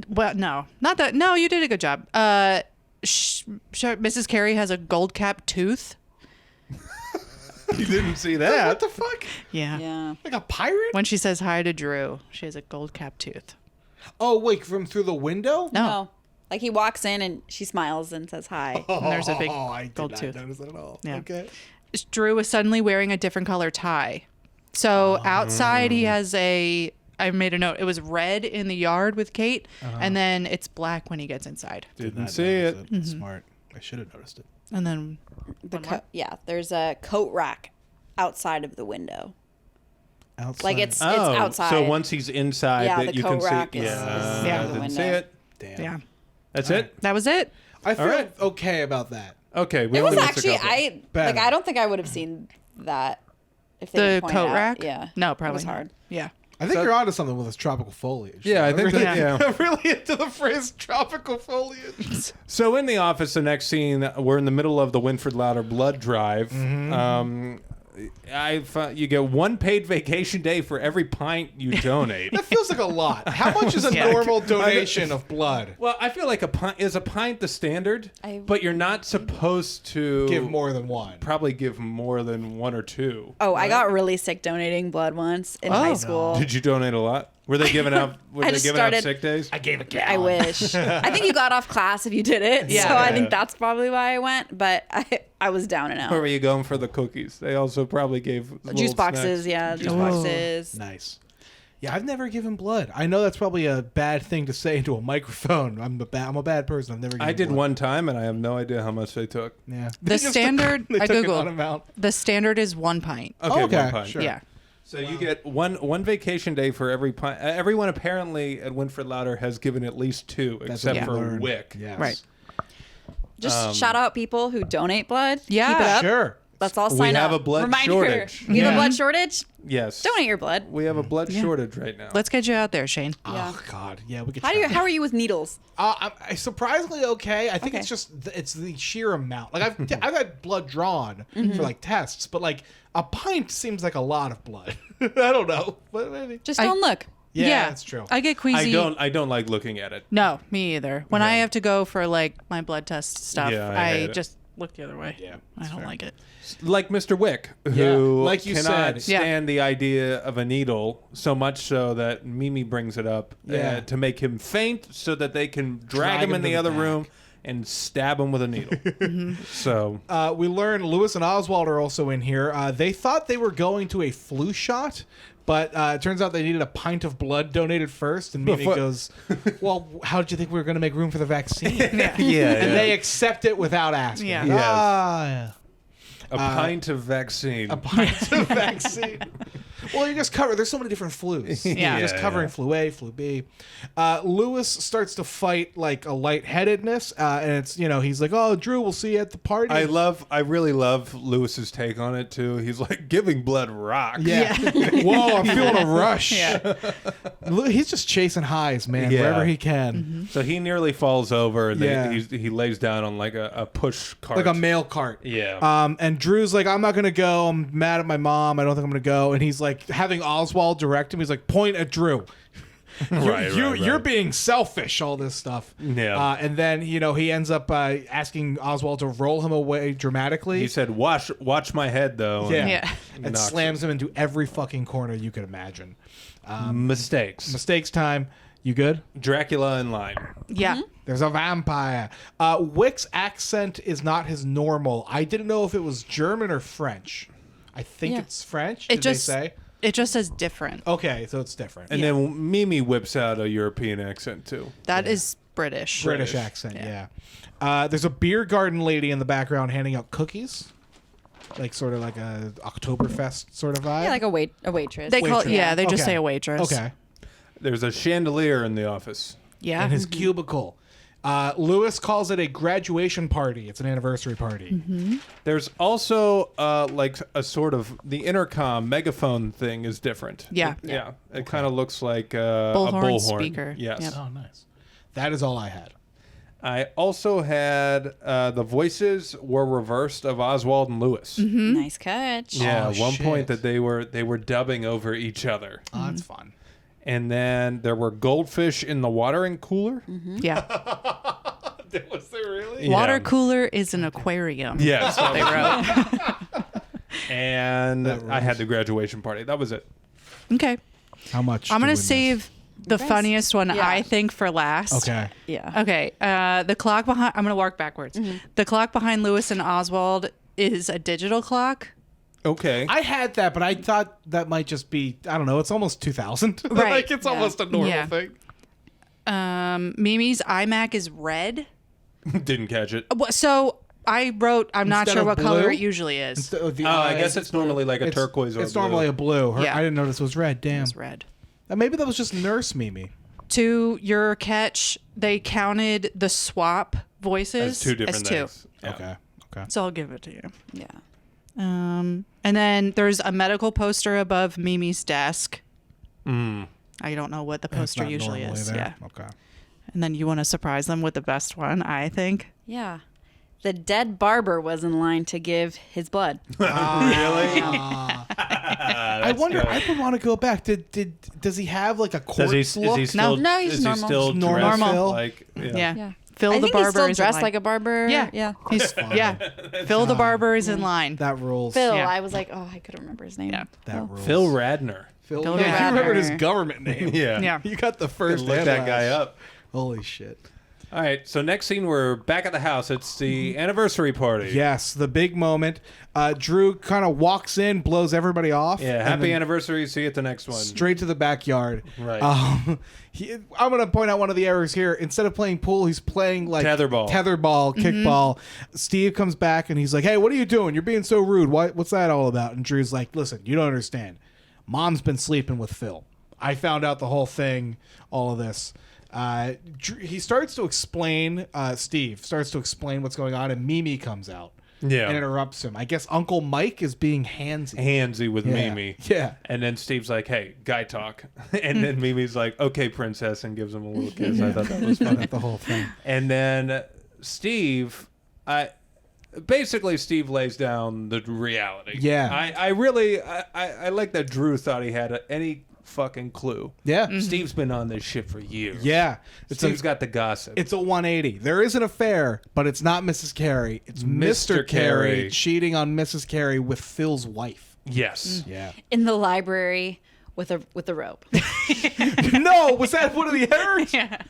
Well, no, not that. No, you did a good job. Mrs. Carey has a gold cap tooth. You didn't see that. What the fuck? Yeah. Yeah. Like a pirate? When she says hi to Drew, she has a gold cap tooth. Oh, wait, from through the window? No. No. Like he walks in and she smiles and says hi. And there's a big I did gold not tooth. notice that at all. Yeah. Okay. Drew is suddenly wearing a different color tie. So outside he has I made a note. It was red in the yard with Kate, and then it's black when he gets inside. Didn't Not see it. notice That's smart. I should have noticed it. And then Yeah, there's a coat rack outside of the window. Outside. Like it's outside. So once he's inside, Yeah, that the you can coat rack see. is- Yeah. is Yeah. I the didn't see window. it. Damn. yeah, That's All it. that was it. I feel right. okay about that. Okay. We It was only missed a actually couple. Better. I don't think I would have seen that if they The didn't point it coat out. rack. Yeah. No, It probably was not. hard. Yeah. I think you're onto something with this tropical foliage. Yeah, I think that, yeah. I'm really into the phrase tropical foliage. So in the office, the next scene, we're in the middle of the Winfred Louder blood drive. You get 1 paid vacation day for every pint you donate. That feels like a lot. How much is a normal donation of blood? Well, I feel like a pint the standard, but you're not supposed to Give more than one. Probably give more than 1 or 2. Oh, I got really sick donating blood once in high school. Did you donate a lot? Were they giving out? Were I they just giving started- out sick days? I gave a I gallon. wish. I think you got off class if you did it. Yeah. So I Yeah. think that's probably why I went. But I was down and out. Or were you going for the cookies? They also probably gave Juice little boxes, snacks. yeah, juice Oh. boxes. Nice. Yeah, I've never given blood. I know that's probably a bad thing to say into a microphone. I'm a bad person. I've never given I did blood. one time, and I have no idea how much they took. Yeah. The They just standard, they I took an Googled. odd amount. The standard is 1 pint. Okay, Okay, 1 pint. sure. Yeah. So you get one vacation day for every pint. Everyone apparently at Winfred Louder has given at least 2, That's except what for I learned. Wick. Yes. Right. Just shout out people who donate blood. Yeah. Keep it up. Sure. Let's all We sign up. have a blood Reminder. shortage. You have Yeah. a blood shortage? Yes. Donate your blood. We have a blood shortage right now. Let's get you out there, Shane. Yeah. Oh God. Yeah, we could. How are you with needles? I'm surprisingly okay. I think Okay. it's just it's the sheer amount. Like I've had blood drawn for like tests, but like a pint seems like a lot of blood. I don't know, but maybe. Just don't look. Yeah, that's true. I get queasy. I don't like looking at it. No, me either. When I Yeah. have to go for like my blood test stuff, Yeah, I I hate it. just look the other way. Yeah, I don't like it. Like Mr. Wick, who Yeah, like you cannot said. Yeah. stand the idea of a needle, so much so that Mimi brings it up Yeah. to make him faint so that they can drag him in to the the other back. room and stab him with a needle. So We learn Lewis and Oswald are also in here. They thought they were going to a flu shot, but it turns out they needed a pint of blood donated first. And Mimi Before- goes, "Well, how did you think we were going to make room for the vaccine?" Yeah. And they accept it without asking. Yeah. Yes. Yeah. a pint of vaccine. A pint of vaccine. Well, you just cover. There's so many different flus. Yeah. You're just covering flu A, flu B. Lewis starts to fight like a lightheadedness, and it's he's like, "Oh, Drew, we'll see you at the party." I really love Lewis's take on it too. He's like, giving blood rocks. Yeah. Whoa, I'm feeling a rush. Yeah. He's just chasing highs, man, Yeah. wherever he can. So he nearly falls over, and Yeah. he lays down on like a push cart, Like a mail cart. Yeah. And Drew's like, "I'm not going to go. I'm mad at my mom. I don't think I'm going to go." And he's like, having Oswald direct him. He's like, "Point at Drew." You're being selfish, all this stuff. Yeah. And then, he ends up asking Oswald to roll him away dramatically. He said, "Watch my head, though." yeah. Yeah. And Knocks slams him into every fucking corner you could imagine. Mistakes. Mistakes time. You good? Dracula in line. Yeah. There's a vampire. Wick's accent is not his normal. I didn't know if it was German or French. I think Yeah. it's French. It Did just they say? it just says different. Okay, so it's different. And then Mimi whips out a European accent too. That is British. British accent, yeah. There's a beer garden lady in the background handing out cookies, like sort of like a Oktoberfest sort of vibe. Yeah, like a waitress. They call Waitress. they just Okay. say a waitress. Okay, There's a chandelier in the office. Yeah. in his cubicle. Lewis calls it a graduation party. It's an anniversary party. There's also like a sort of the intercom megaphone thing is different. Yeah. Yeah. It kind of looks like a Bullhorn bullhorn speaker. Yes. Yep. Oh, nice. That is all I had. I also had the voices were reversed of Oswald and Lewis. Nice catch. Yeah, Oh, at one shit. point that they were dubbing over each other. Oh, that's fun. And then there were goldfish in the watering cooler. Yeah. Was there really? Yeah. Water cooler is an aquarium. Yes. They wrote. And I had the graduation party. That was it. Okay. How much? I'm did gonna we miss? save the guys- funniest one yeah. I think for last. Okay. Yeah. Okay. The clock behind. I'm gonna work backwards. The clock behind Lewis and Oswald is a digital clock. Okay. I had that, but I thought that might just be, I don't know, it's almost 2000. Right. Like, it's almost a normal Yeah. thing. Mimi's iMac is red. Didn't catch it. So I wrote. I'm not Instead sure of what color blue? it usually is. The I guess it's normally like a it's- turquoise or It's blue. normally a blue. Yeah. I didn't notice it was red. Damn. It's red. Maybe that was just Nurse Mimi. To your catch, they counted the swap voices As two different as two. things. Yeah. Okay. So I'll give it to you. Yeah. And then there's a medical poster above Mimi's desk. I don't know what the It's poster not usually normally is. there. Yeah. Okay. And then you want to surprise them with the best one, I think. Yeah. The dead barber was in line to give his blood. Really? I wonder. I would want to go back. Does he have like a corpse Is he look? still? No, he's is he normal. still Normal. dressed Normal. like? Yeah. Yeah. Phil I the think barber he's still is in dressed line. like a barber. Yeah. Yeah. He's Phil the barber is in line. That rules. Phil. Yeah. I was like, oh, I couldn't remember his name. Yeah. That rules. Phil Radner. Phil. Phil Yeah, you remembered his Radner. government name. Yeah. You got the first. Look and that guy last. up. Holy shit. All right, so next scene, we're back at the house. It's the anniversary party. Yes, the big moment. Drew kind of walks in, blows everybody off. Yeah, and happy then anniversary. See you at the next one. straight to the backyard. Right. I'm going to point out one of the errors here. Instead of playing pool, he's playing like Tetherball. Kickball. Steve comes back and he's like, "Hey, what are you doing? You're being so rude. What's that all about?" And Drew's like, "Listen, you don't understand. Mom's been sleeping with Phil. I found out the whole thing, all of this." He starts to explain, Steve starts to explain what's going on, and Mimi comes out and Yeah. interrupts him. I guess Uncle Mike is being handsy. Handsy with Yeah. Mimi. Yeah. And then Steve's like, hey, guy talk. And then Mimi's like, okay, princess, and gives him a little kiss. I thought that was funny. The whole thing. And then Steve, basically Steve lays down the reality. Yeah. I really like that Drew thought he had any fucking clue. Yeah. Steve's been on this shit for years. Yeah. Steve's got the gossip. It's a 180. There is an affair, but it's not Mrs. Carey. It's Mr. Mr. Carey Carey. cheating on Mrs. Carey with Phil's wife. Yes. Yeah. In the library with a rope. No, was that one of the errors? Yeah.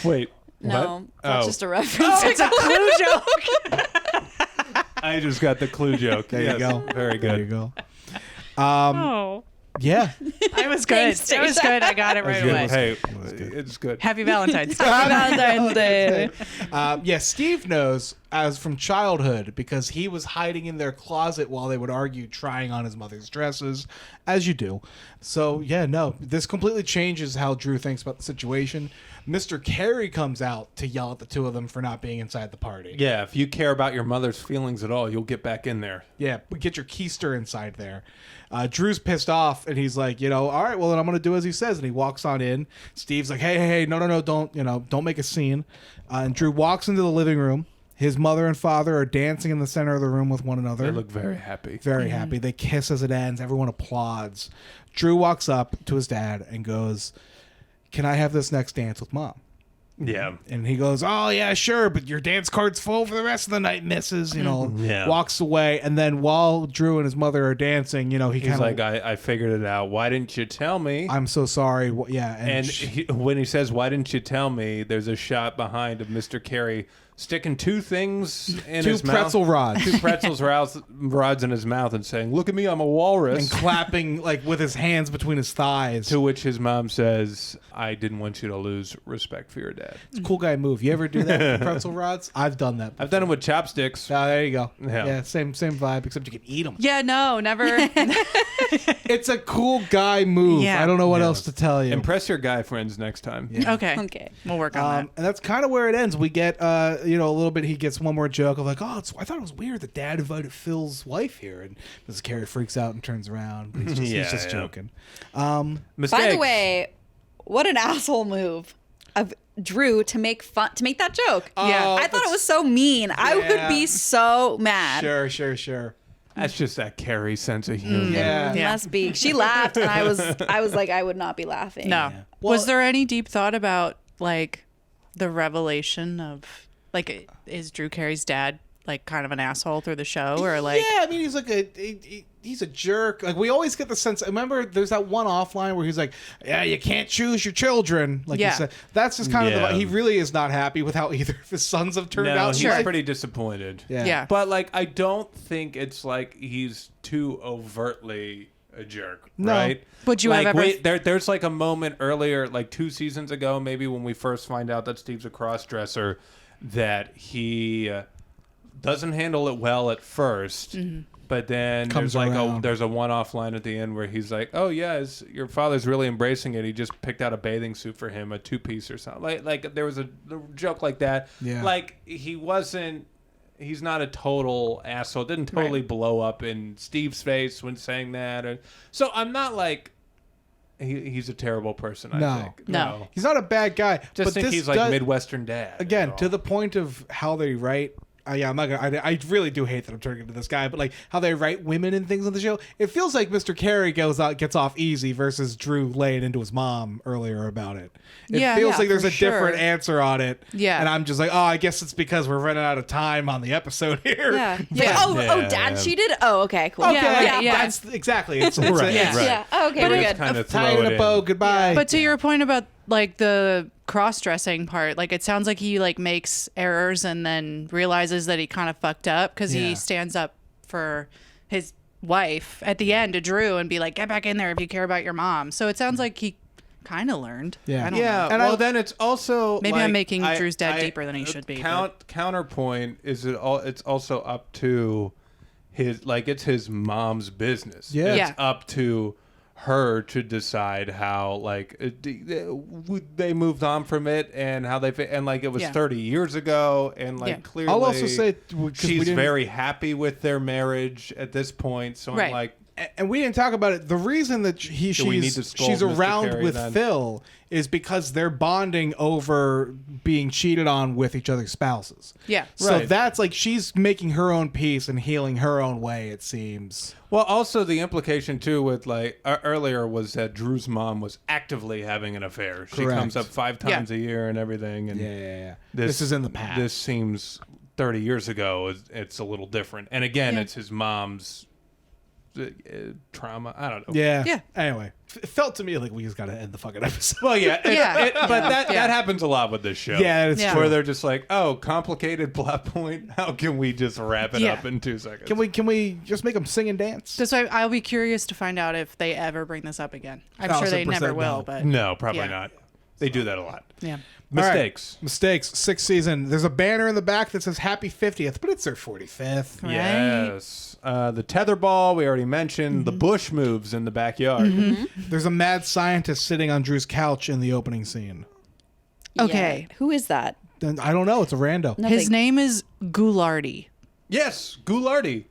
Wait. No, what? that's Oh. just a reference. It's a clue joke. I just got the clue joke. There you go. Very good. There you go. Oh. Yeah. I was good. Thanks, It was Stacia. good. I got it right away. Hey, it's good. Happy Valentine's. Valentine's Day. Yeah, Steve knows as from childhood because he was hiding in their closet while they would argue trying on his mother's dresses, as you do. So, yeah, no, this completely changes how Drew thinks about the situation. Mr. Carey comes out to yell at the two of them for not being inside the party. Yeah, if you care about your mother's feelings at all, you'll get back in there. Yeah, get your keister inside there. Drew's pissed off, and he's like, all right, well, then I'm going to do as he says. And he walks on in. Steve's like, hey, no, don't make a scene. And Drew walks into the living room. His mother and father are dancing in the center of the room with one another. They look very happy. Very happy. They kiss as it ends. Everyone applauds. Drew walks up to his dad and goes, "Can I have this next dance with Mom?" Yeah. And he goes, "Oh, yeah, sure, but your dance card's full for the rest of the night, missus." Yeah. Walks away. And then while Drew and his mother are dancing, he He's kind of like, I figured it out. Why didn't you tell me? I'm so sorry. Yeah. And when he says, why didn't you tell me, there's a shot behind of Mr. Carey sticking two things in two his pretzel mouth. rods. Two pretzels rods in his mouth and saying, look at me, I'm a walrus. And clapping like with his hands between his thighs. To which his mom says, I didn't want you to lose respect for your dad. It's a cool guy move. You ever do that with pretzel rods? I've done that. I've done it with chopsticks. Oh, there you go. Yeah. Same vibe, except you can eat them. Yeah, no, never. It's a cool guy move. Yeah. I don't know what Yeah. else to tell you. Impress your guy friends next time. Yeah. Okay. Okay. We'll work on And that's kind of where it ends. We get, a little bit. He gets one more joke of like, "Oh, I thought it was weird that Dad invited Phil's wife here," and Mrs. Carey freaks out and turns around. But he's just Yeah. joking. Mistakes. By the way, what an asshole move of Drew to make that joke. Yeah. I thought it was so mean. I would be so mad. Sure. That's just that Carey sense of humor. Yeah. Yeah. Must be. She laughed, and I was like, I would not be laughing. that. No. Well- Was there any deep thought about like the revelation of like is Drew Carey's dad like kind of an asshole through the show or like Yeah, I mean, he's like he's a jerk. Like we always get the sense. Remember, there's that one offline where he's like, "Yeah, you can't choose your children." Like Yeah. he said, that's just kind of Yeah. he really is not happy with how either of his sons have turned No, out. he's Like- pretty disappointed. Yeah. But like, I don't think it's like he's too overtly a jerk, No. right? Would you like, have ever- there's like a moment earlier, like 2 seasons ago, maybe when we first find out that Steve's a cross-dresser, that he doesn't handle it well at first, but then Comes there's like around. there's a one-off line at the end where he's like, "Oh yeah, your father's really embracing it. He just picked out a bathing suit for him, a 2-piece or something." Like there was a joke like that. Yeah. Like he's not a total asshole. Didn't totally blow up in Steve's face when saying that. So I'm not like he's a terrible person. No. I think. No. He's not a bad guy. Just but think this he's like does, Midwestern dad. again, is to all. the point of how they write. Yeah, I'm not gonna. I really do hate that I'm turning into this guy, but like how they write women and things on the show, it feels like Mr. Carey gets off easy versus Drew laying into his mom earlier about it. It Yeah, feels yeah, like there's for a different sure. answer on it. Yeah. and I'm just like, oh, I guess it's because we're running out of time on the episode here. Yeah. Yeah. Oh, Yeah. Dad cheated. Oh, okay, cool. Okay, Yeah, yeah. that's exactly. It's Right, it's- right. Yeah. Oh, okay, But we're it- good. kind of Tie throw it it in a in. bow. Goodbye. But to your point about like the cross-dressing part, like it sounds like he like makes errors and then realizes that he kind of fucked up because Yeah. he stands up for his wife at the end to Drew and be like, get back in there if you care about your mom. So it sounds like he kind of learned. Yeah. I don't Yeah, know. And well, I- then it's also Maybe like, I'm making Drew's dad deeper than he should be, Counterpoint is it's also up to his it's his mom's business. Yeah. It's Yeah. up to her to decide how they moved on from it and how and like it was Yeah. 30 years ago and like Yeah. clearly I'll also say, 'cause we she's didn't- very happy with their marriage at this point. So Right. I'm like, and we didn't talk about it. The reason that Do we need to scold she's Mr. around Carey with then? Phil is because they're bonding over being cheated on with each other's spouses. Yeah. So Right. that's like she's making her own peace and healing her own way, it seems. well, also the implication too with earlier was that Drew's mom was actively having an affair. She Correct. comes up 5 times a year and everything. And Yeah. This is in the past. This seems 30 years ago. It's a little different. And again, Yeah. it's his mom's trauma. I don't know. Yeah. Yeah. Anyway, it felt to me like we just got to end the fucking episode. Well, yeah. Yeah. But that Yeah. happens a lot with this show. Yeah, it's Yeah. true. Where they're just like, oh, complicated plot point. How can we just wrap it Yeah. up in 2 seconds? Can we just make them sing and dance? That's why I'll be curious to find out if they ever bring this up again. I'm sure they 1,000% never will, no. but No, probably Yeah. not. They do that a lot. yeah. All right. Mistakes. 6th season. There's a banner in the back that says Happy 50th, but it's their 45th. Right. Yes. The tetherball, we already mentioned. The bush moves in the backyard. Mm-hmm. There's a mad scientist sitting on Drew's couch in the opening scene. Okay. Yeah. Who is that? And I don't know. It's a rando. Nothing. His name is Goulardi. Yes, Goulardi.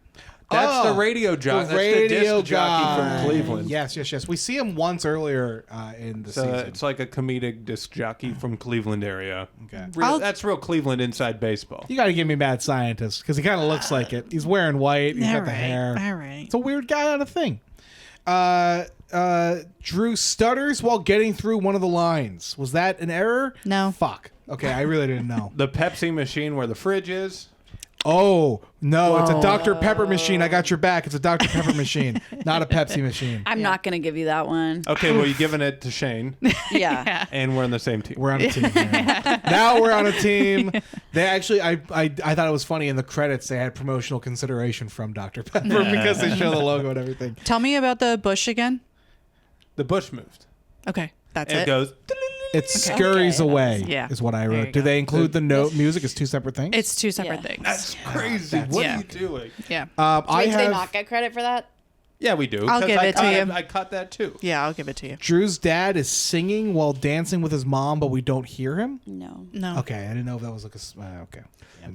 That's the radio jockey. The radio That's the disc jockey guy. from Cleveland. Yes. We see him once earlier in the So season. it's like a comedic disc jockey from Cleveland area. Okay. That's real Cleveland inside baseball. You got to give me mad scientist because he kind of looks like it. He's wearing white. He's got the hair. All right. It's a weird guy on a thing. Drew stutters while getting through one of the lines. Was that an error? No. Fuck. Okay, I really didn't know. The Pepsi machine where the fridge is. Oh, no, it's a Dr. Pepper machine. I got your back. It's a Dr. Pepper machine, not a Pepsi machine. I'm not going to give you that one. Okay, well, you're giving it to Shane, Yeah. and we're on the same team. We're on a team. Yeah. Now we're on a team. They actually, I thought it was funny in the credits. They had promotional consideration from Dr. Pepper because they show the logo and everything. Tell me about the bush again. The bush moved. Okay, that's And it. it goes. It scurries Okay. away. Yeah. Is what I There wrote. you Do go. they include the note music as two separate things? It's two separate Yeah. things. That's crazy. What yeah. are you doing? Yeah. I Wait, do they have not get credit for that? Yeah, we do. I'll 'cause give I it to cut you. I cut that too. Yeah, I'll give it to you. Drew's dad is singing while dancing with his mom, but we don't hear him. No. No. Okay, I didn't know if that was like okay.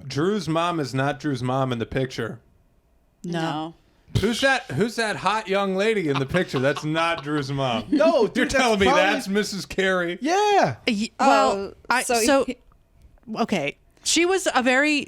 Drew's mom is not Drew's mom in the picture. No. Who's that hot young lady in the picture? That's not Drew's mom. No, dude, You're that's telling me probably- that's Mrs. Carey? Yeah. Well, so- okay. She was a very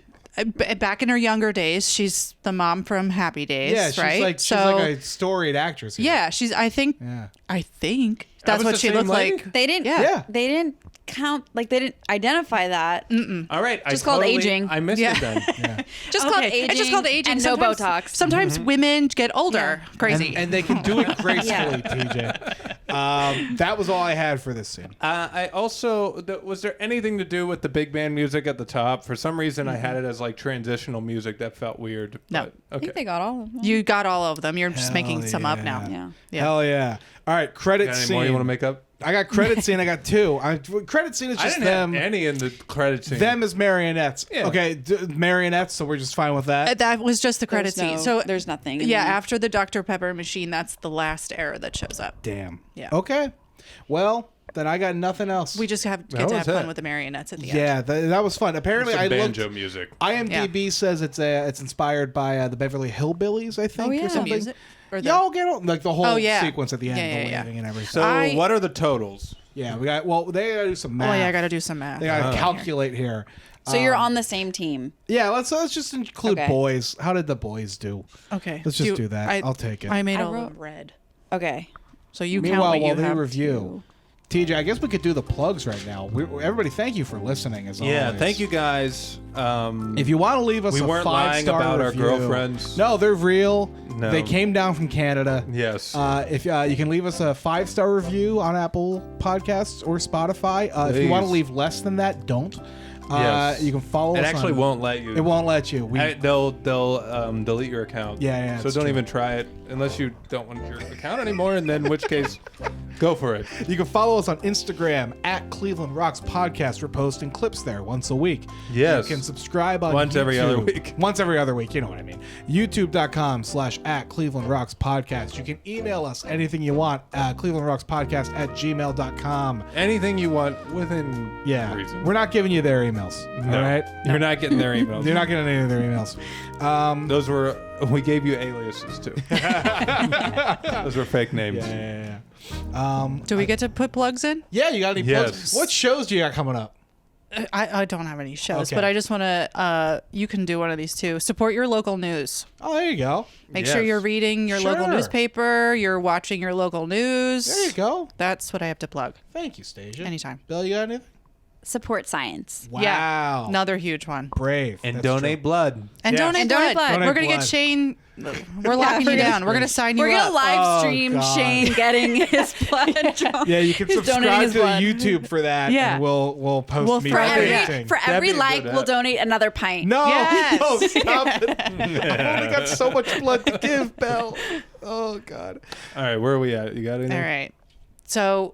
back in her younger days. She's the mom from Happy Days, Yeah, she's right? like a storied actress. Here. yeah, she's. I think Yeah. that's was what the she same looked lady? like. They didn't. Yeah. They didn't count. Like they didn't identify that. All right. Just called aging. I missed Yeah. it then. Just called Okay, aging. It's just called aging. and no Sometimes- Botox. Sometimes women get older. Crazy. And they can do it gracefully, Yeah. TJ. That was all I had for this scene. I also was there anything to do with the big band music at the top? For some reason, I had it as like transitional music that felt weird. No. but, I okay. think they got all of them. you got all of them. You're just Hell making some up now. yeah. Yeah. Hell yeah! All right, credit Got any scene. more you want to make up? I got credit scene. I got two. Credit scene is I just didn't them. have any in the credit scene. Them as marionettes. Yeah. Okay, marionettes. So we're just fine with that. That was just the credit scene. So there's nothing. in yeah, there. after the Dr. Pepper machine, that's the last error that shows up. Damn. Yeah. Okay. Well, then I got nothing else. We just get That to was have fun it. with the marionettes at the end. yeah, that was fun. Apparently, Some I banjo looked. music. IMDb says it's inspired by the Beverly Hillbillies, I think, Oh, yeah. or The something. music? Or the, Y'all get on like the whole Oh, yeah. sequence at the end, Yeah, the yeah, waving and everything. So what are the totals? yeah, we got. Well, they gotta do some math. oh yeah, I got to do some math. They gotta calculate here. So you're on the same team. Yeah, let's just include Okay. boys. How did the boys do? Okay. Let's just do that. I'll take it. I made I all wrote- of them red. Okay. So you count Meanwhile, what while you they have review, TJ, I guess we could do the plugs right now. Everybody, thank you for listening. As Yeah, always. thank you guys. If you want to leave us We a weren't lying 5-star about our review, girlfriends. No, they're real. No. They came down from Canada. Yes. If you can leave us a 5-star review on Apple Podcasts or Spotify. If you want to Please. leave less than that, don't. Yes. You can follow it us. actually on, won't let you. It won't let you. They'll delete your account. Yeah, So it's don't true. even try it unless you don't want your account anymore, and then in which case, go for it. You can follow us on Instagram at Cleveland Rocks Podcast. We're posting clips there once a week. Yes. You can subscribe on Once every other YouTube. week. Once every other week. You know what I mean. YouTube.com/at Cleveland Rocks Podcast. You can email us anything you want. Cleveland Rocks Podcast at gmail.com. Anything you want within reason. We're not giving you their emails. No. All right. You're not getting their emails. You're not getting any of their emails. Those were we gave you aliases too. Those were fake names. Yeah. Do we get to put plugs in? Yeah, you got any Yes. plugs? What shows do you got coming up? I don't have any shows, Okay. but I just want to. You can do one of these too. Support your local news. Oh, there you go. Make sure Yes. you're reading your local Sure. newspaper. You're watching your local news. There you go. That's what I have to plug. Thank you, Stasia. Anytime. Bill, you got anything? Support science. Wow. Yeah, another huge one. Brave. And That's donate true. blood. And Yes. donate And donate blood. blood. We're gonna Donate get Shane. We're locking you down. We're gonna sign you We're gonna up. live Oh, stream God. Shane getting his blood. Yeah, you can He's donating subscribe his to blood. YouTube for that. Yeah. And we'll post We'll me throw For it in. painting. for That'd every be a like, good we'll app. donate another pint. No, Yes. no, stop it. I've only got so much blood to give, Belle. Oh, God. All right, where are we at? You got anything? All right. So,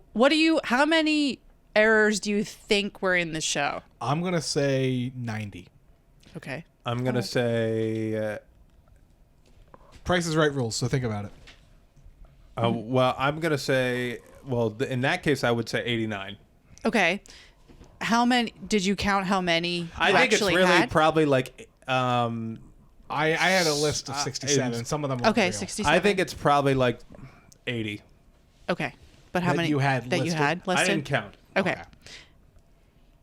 how many errors do you think were in the show? I'm going to say 90. Okay. I'm gonna say. Price is Right rules, so think about it. Well, I'm gonna say. Well, in that case, I would say 89. Okay. How many did you count? How many I you think it's actually really had? probably like. I had a list of 67. Some of them were Okay, real. 67. I think it's probably like 80. Okay, but how That many you had that you listed? had listed? I didn't count. Okay.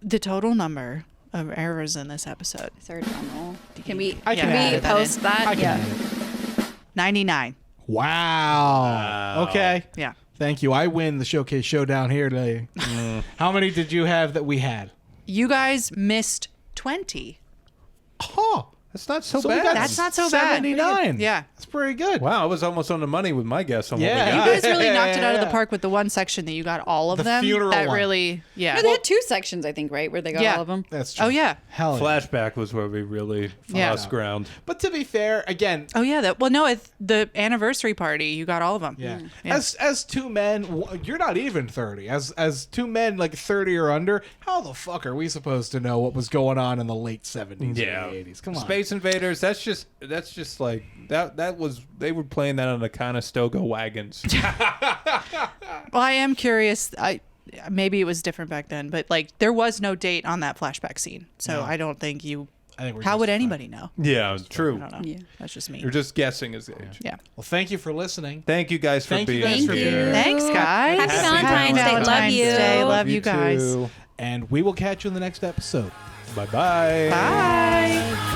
The total number of errors in this episode: Third drum roll. Can we I can Yeah, add we it. post that? I can Yeah. add it. 99. Wow. Okay. Yeah. Thank you. I win the Showcase Showdown here today. How many did you have that we had? You guys missed 20. Oh, That's not so, so we bad. got That's not so bad. 79. Yeah. That's pretty good. Wow, I was almost on the money with my guess on Yeah. what we You got. guys really knocked it out of the Yeah. park with the one section that you got all of The them. funeral that one. really, yeah. No, they had two sections, I think, right, where they got Yeah. all of them. That's true. Oh, yeah. Hell yeah. Flashback was where we really Yeah. lost ground. But to be fair, again, Oh, yeah. Well, no, it's the anniversary party. You got all of them. yeah. Yeah. As two men, you're not even 30. As two men like 30 or under, how the fuck are we supposed to know what was going on in the late 70s Yeah, or the 80s? Come on. Space Invaders. That's just like that was they were playing that on the Conestoga wagons. Well, I am curious. Maybe it was different back then, but like there was no date on that flashback scene, so No. I don't think you. I think we're How would justified. anybody know? Yeah, true. I don't know. Yeah. That's just me. You're just guessing his age. Yeah. Well, thank you for listening. Thank you guys for Thank you being guys for here. being here. Thanks, guys. Happy Valentine's Day. Love Valentine's you. Day. Love you guys. too. And we will catch you in the next episode. Bye-bye. Bye.